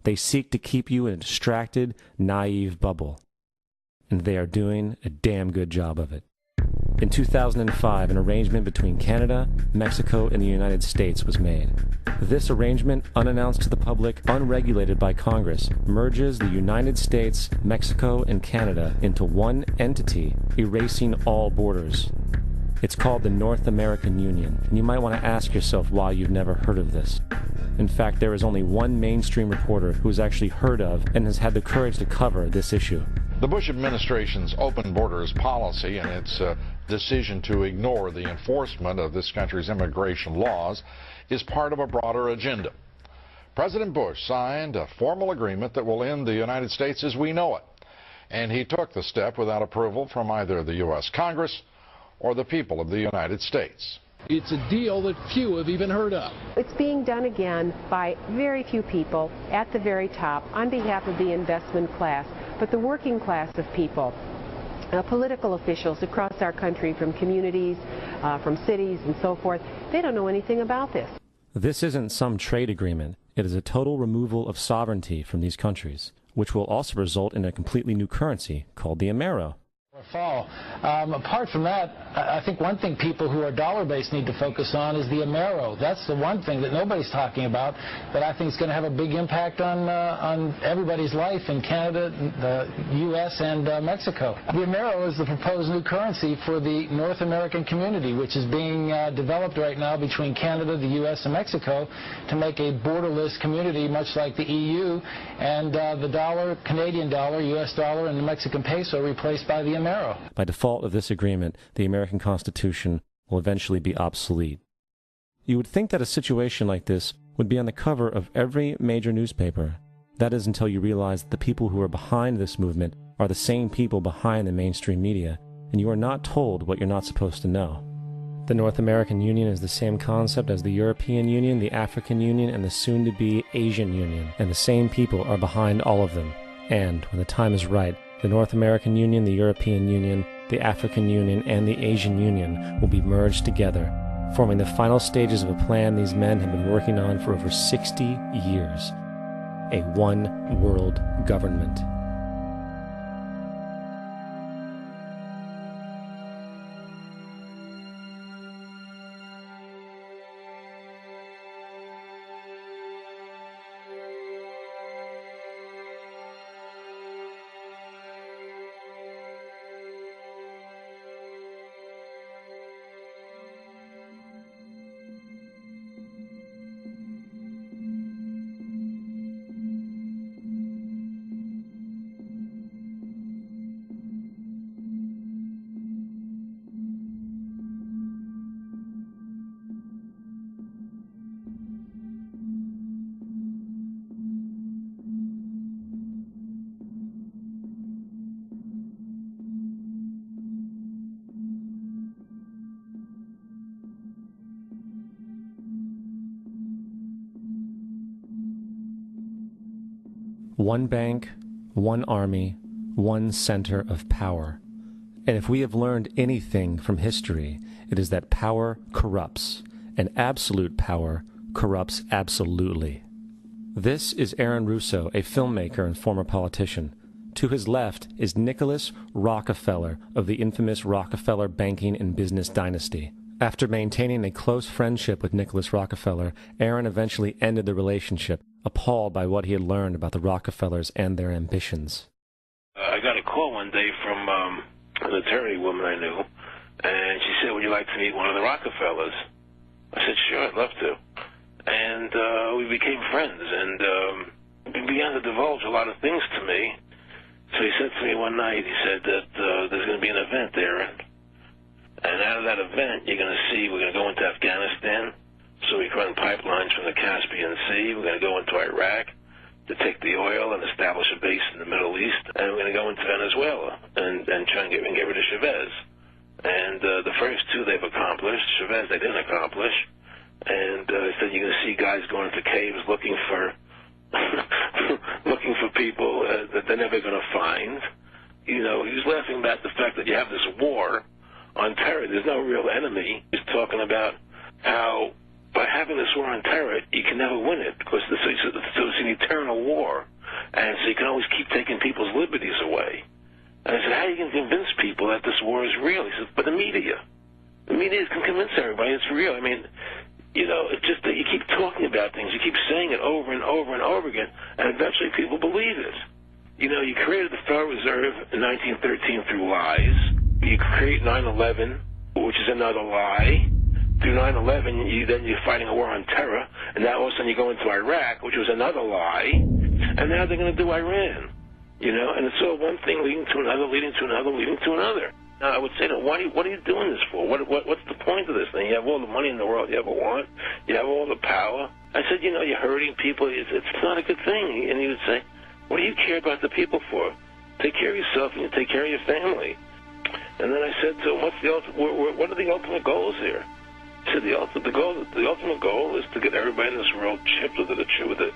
They seek to keep you in a distracted, naive bubble, and they are doing a damn good job of it. In 2005, an arrangement between Canada, Mexico, and the United States was made. This arrangement, unannounced to the public, unregulated by Congress, merges the United States, Mexico, and Canada into one entity, erasing all borders. It's called the North American Union, and you might want to ask yourself why you've never heard of this. In fact, there is only one mainstream reporter who has actually heard of and has had the courage to cover this issue. The Bush administration's open borders policy and its decision to ignore the enforcement of this country's immigration laws is part of a broader agenda. President Bush signed a formal agreement that will end the United States as we know it, and he took the step without approval from either the U.S. Congress or the people of the United States. It's a deal that few have even heard of. It's being done again by very few people at the very top on behalf of the investment class, but the working class of people, political officials across our country, from communities, from cities and so forth, they don't know anything about this. This isn't some trade agreement. It is a total removal of sovereignty from these countries, which will also result in a completely new currency called the Amero. Fall. Apart from that, I think one thing people who are dollar-based need to focus on is the Amero. That's the one thing that nobody's talking about that I think is going to have a big impact on everybody's life in Canada, the U.S., and Mexico. The Amero is the proposed new currency for the North American community, which is being developed right now between Canada, the U.S., and Mexico to make a borderless community, much like the EU, and the dollar, Canadian dollar, U.S. dollar, and the Mexican peso replaced by the Amero. By default of this agreement, the American Constitution will eventually be obsolete. You would think that a situation like this would be on the cover of every major newspaper. That is until you realize that the people who are behind this movement are the same people behind the mainstream media, and you are not told what you're not supposed to know. The North American Union is the same concept as the European Union, the African Union, and the soon-to-be Asian Union, and the same people are behind all of them. And, when the time is right, the North American Union, the European Union, the African Union, and the Asian Union will be merged together, forming the final stages of a plan these men have been working on for over 60 years. A one-world government. One bank, one army, one center of power. And if we have learned anything from history, it is that power corrupts, and absolute power corrupts absolutely. This is Aaron Russo, a filmmaker and former politician. To his left is Nicholas Rockefeller of the infamous Rockefeller banking and business dynasty. After maintaining a close friendship with Nicholas Rockefeller, Aaron eventually ended the relationship, appalled by what he had learned about the Rockefellers and their ambitions. I got a call one day from an attorney woman I knew, and she said, would you like to meet one of the Rockefellers? I said, sure, I'd love to. And we became friends, and he began to divulge a lot of things to me. So he said to me one night, he said that there's going to be an event there, and out of that event, you're going to see we're going to go into Afghanistan, so we can run pipelines from the Caspian Sea. We're going to go into Iraq to take the oil and establish a base in the Middle East, and we're going to go into Venezuela and try and get rid of Chavez. And the first two they've accomplished. Chavez they didn't accomplish. And he said you're going to see guys going into caves looking for people that they're never going to find. You know, he was laughing about the fact that you have this war on terror. There's no real enemy. He's talking about how by having this war on terror, you can never win it because it's an eternal war. And so you can always keep taking people's liberties away. And I said, how are you going to convince people that this war is real? He said, but the media. The media can convince everybody it's real. I mean, you know, it's just that you keep talking about things. You keep saying it over and over and over again, and eventually people believe it. You know, you created the Federal Reserve in 1913 through lies. You create 9/11, which is another lie. Through 9/11, then you're fighting a war on terror, and now all of a sudden you go into Iraq, which was another lie, and now they're going to do Iran. You know, and it's all one thing leading to another, leading to another, leading to another. Now, I would say to them, what are you doing this for? What's the point of this thing? You have all the money in the world you ever want. You have all the power. I said, you know, you're hurting people. It's not a good thing. And he would say, what do you care about the people for? Take care of yourself and you take care of your family. And then I said to him, what are the ultimate goals here? He said, the ultimate goal is to get everybody in this world chipped with the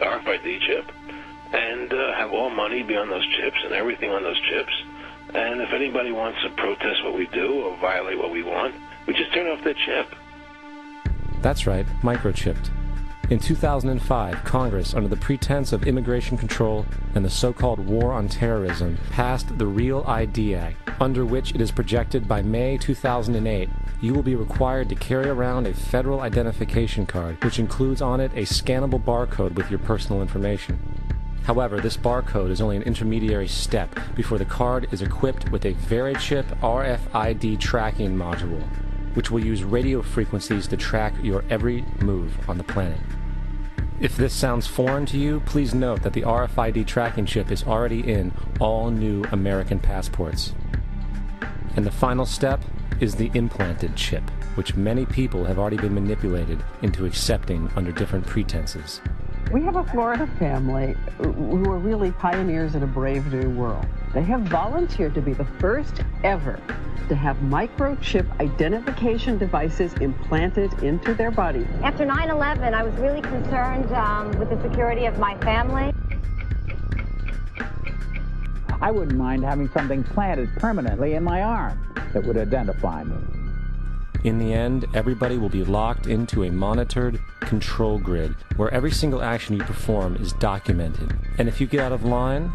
RFID chip and have all money be on those chips and everything on those chips. And if anybody wants to protest what we do or violate what we want, we just turn off their chip. That's right, microchipped. In 2005, Congress, under the pretense of immigration control and the so-called war on terrorism, passed the Real ID Act, under which it is projected by May 2008, you will be required to carry around a federal identification card, which includes on it a scannable barcode with your personal information. However, this barcode is only an intermediary step before the card is equipped with a Verichip RFID tracking module, which will use radio frequencies to track your every move on the planet. If this sounds foreign to you, please note that the RFID tracking chip is already in all new American passports. And the final step is the implanted chip, which many people have already been manipulated into accepting under different pretenses. We have a Florida family who are really pioneers in a brave new world. They have volunteered to be the first ever to have microchip identification devices implanted into their body. After 9/11, I was really concerned with the security of my family. I wouldn't mind having something planted permanently in my arm that would identify me. In the end, everybody will be locked into a monitored control grid where every single action you perform is documented. And if you get out of line,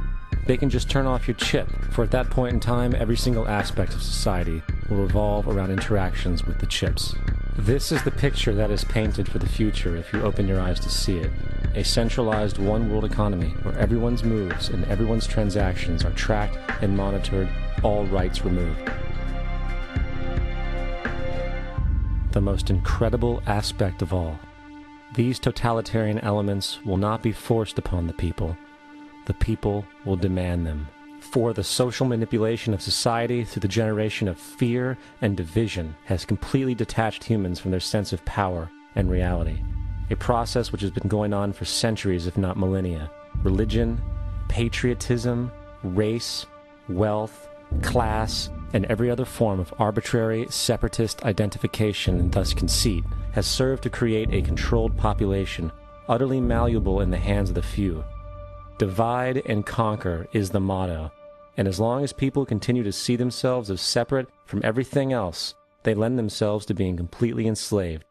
they can just turn off your chip, for at that point in time, every single aspect of society will revolve around interactions with the chips. This is the picture that is painted for the future if you open your eyes to see it. A centralized one-world economy where everyone's moves and everyone's transactions are tracked and monitored, all rights removed. The most incredible aspect of all, these totalitarian elements will not be forced upon the people will demand them. For the social manipulation of society through the generation of fear and division has completely detached humans from their sense of power and reality, a process which has been going on for centuries if not millennia. Religion, patriotism, race, wealth, class, and every other form of arbitrary, separatist identification and thus conceit has served to create a controlled population, utterly malleable in the hands of the few. Divide and conquer is the motto, and as long as people continue to see themselves as separate from everything else, they lend themselves to being completely enslaved.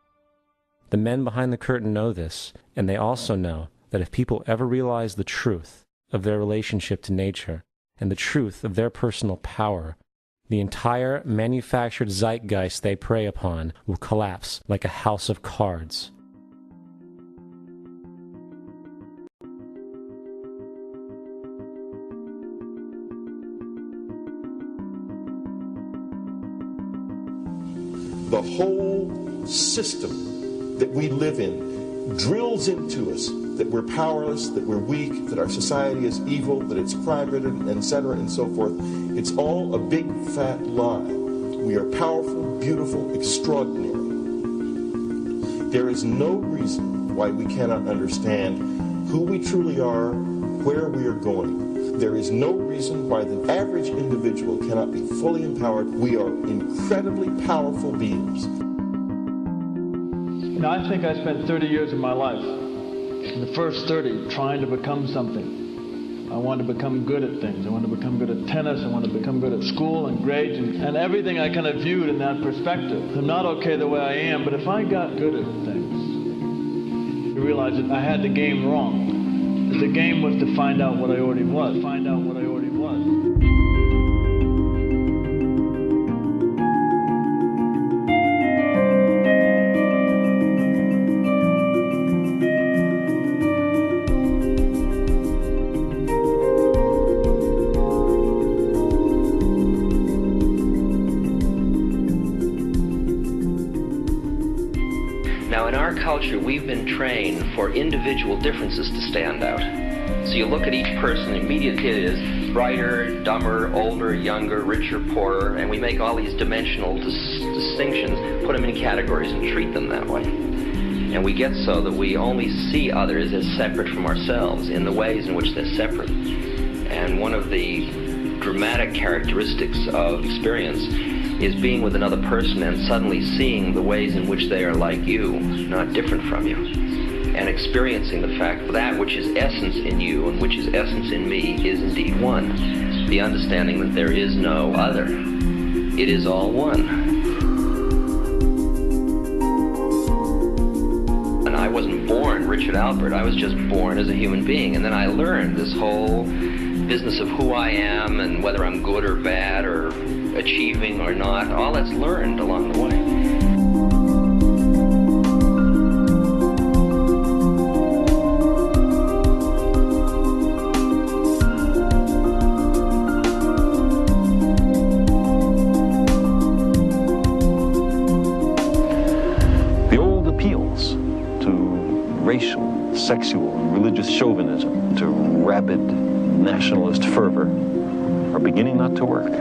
The men behind the curtain know this, and they also know that if people ever realize the truth of their relationship to nature and the truth of their personal power, the entire manufactured zeitgeist they prey upon will collapse like a house of cards. The whole system that we live in drills into us that we're powerless, that we're weak, that our society is evil, that it's crime-ridden, etc., and so forth. It's all a big, fat lie. We are powerful, beautiful, extraordinary. There is no reason why we cannot understand who we truly are, where we are going. There is no reason why the average individual cannot be fully empowered. We are incredibly powerful beings. You know, I think I spent 30 years of my life, in the first 30, trying to become something. I wanted to become good at things. I wanted to become good at tennis. I wanted to become good at school and grades and everything I kind of viewed in that perspective. I'm not okay the way I am, but if I got good at things, I realized that I had the game wrong. That the game was to find out what I already was. Find out what I already was. Culture, we've been trained for individual differences to stand out. So you look at each person, immediately it is brighter, dumber, older, younger, richer, poorer, and we make all these dimensional distinctions, put them in categories and treat them that way. And we get so that we only see others as separate from ourselves in the ways in which they're separate. And one of the dramatic characteristics of experience is being with another person and suddenly seeing the ways in which they are like you, not different from you, and experiencing the fact that that which is essence in you and which is essence in me is indeed one. The understanding that there is no other. It is all one. And I wasn't born Richard Albert, I was just born as a human being, and then I learned this whole business of who I am and whether I'm good or bad or achieving or not, all that's learned along the way. The old appeals to racial, sexual, and religious chauvinism, to rabid nationalist fervor, are beginning not to work.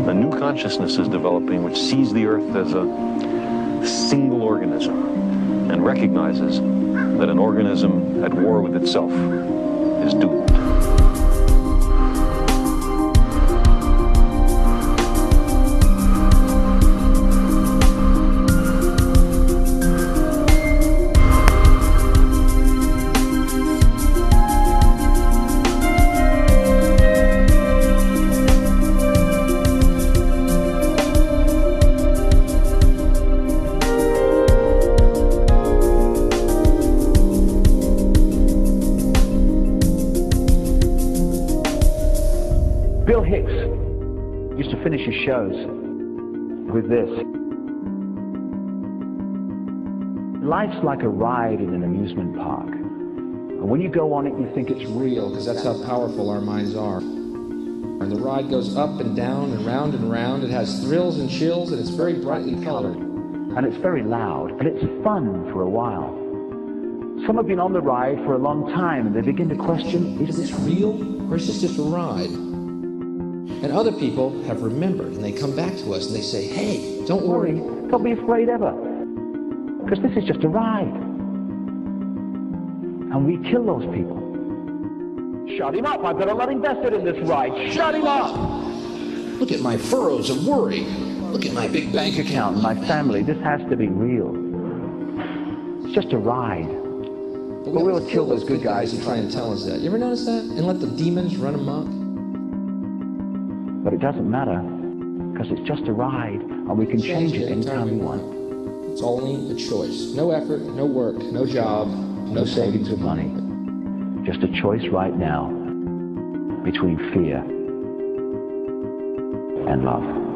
A new consciousness is developing which sees the earth as a single organism and recognizes that an organism at war with itself is doomed. Shows with this. Life's like a ride in an amusement park. And when you go on it, you think it's real, because that's how powerful our minds are. And the ride goes up and down and round and round. It has thrills and chills, and it's very brightly colored. And it's very loud, and it's fun for a while. Some have been on the ride for a long time, and they begin to question, is this real, or is this just a ride? And other people have remembered, and they come back to us and they say, hey, don't worry. Don't be afraid ever. Because this is just a ride. And we kill those people. Shut him up. I've got a lot invested in this ride. Shut him up. Look at my furrows of worry. Look at my big bank account. My family. This has to be real. It's just a ride. But we will kill those good guys who try and tell us that. You ever notice that? And let the demons run amok? But it doesn't matter, because it's just a ride, and we can change it anytime we want. It's only a choice. No effort, no work, no job, No savings of money. Just a choice right now between fear and love.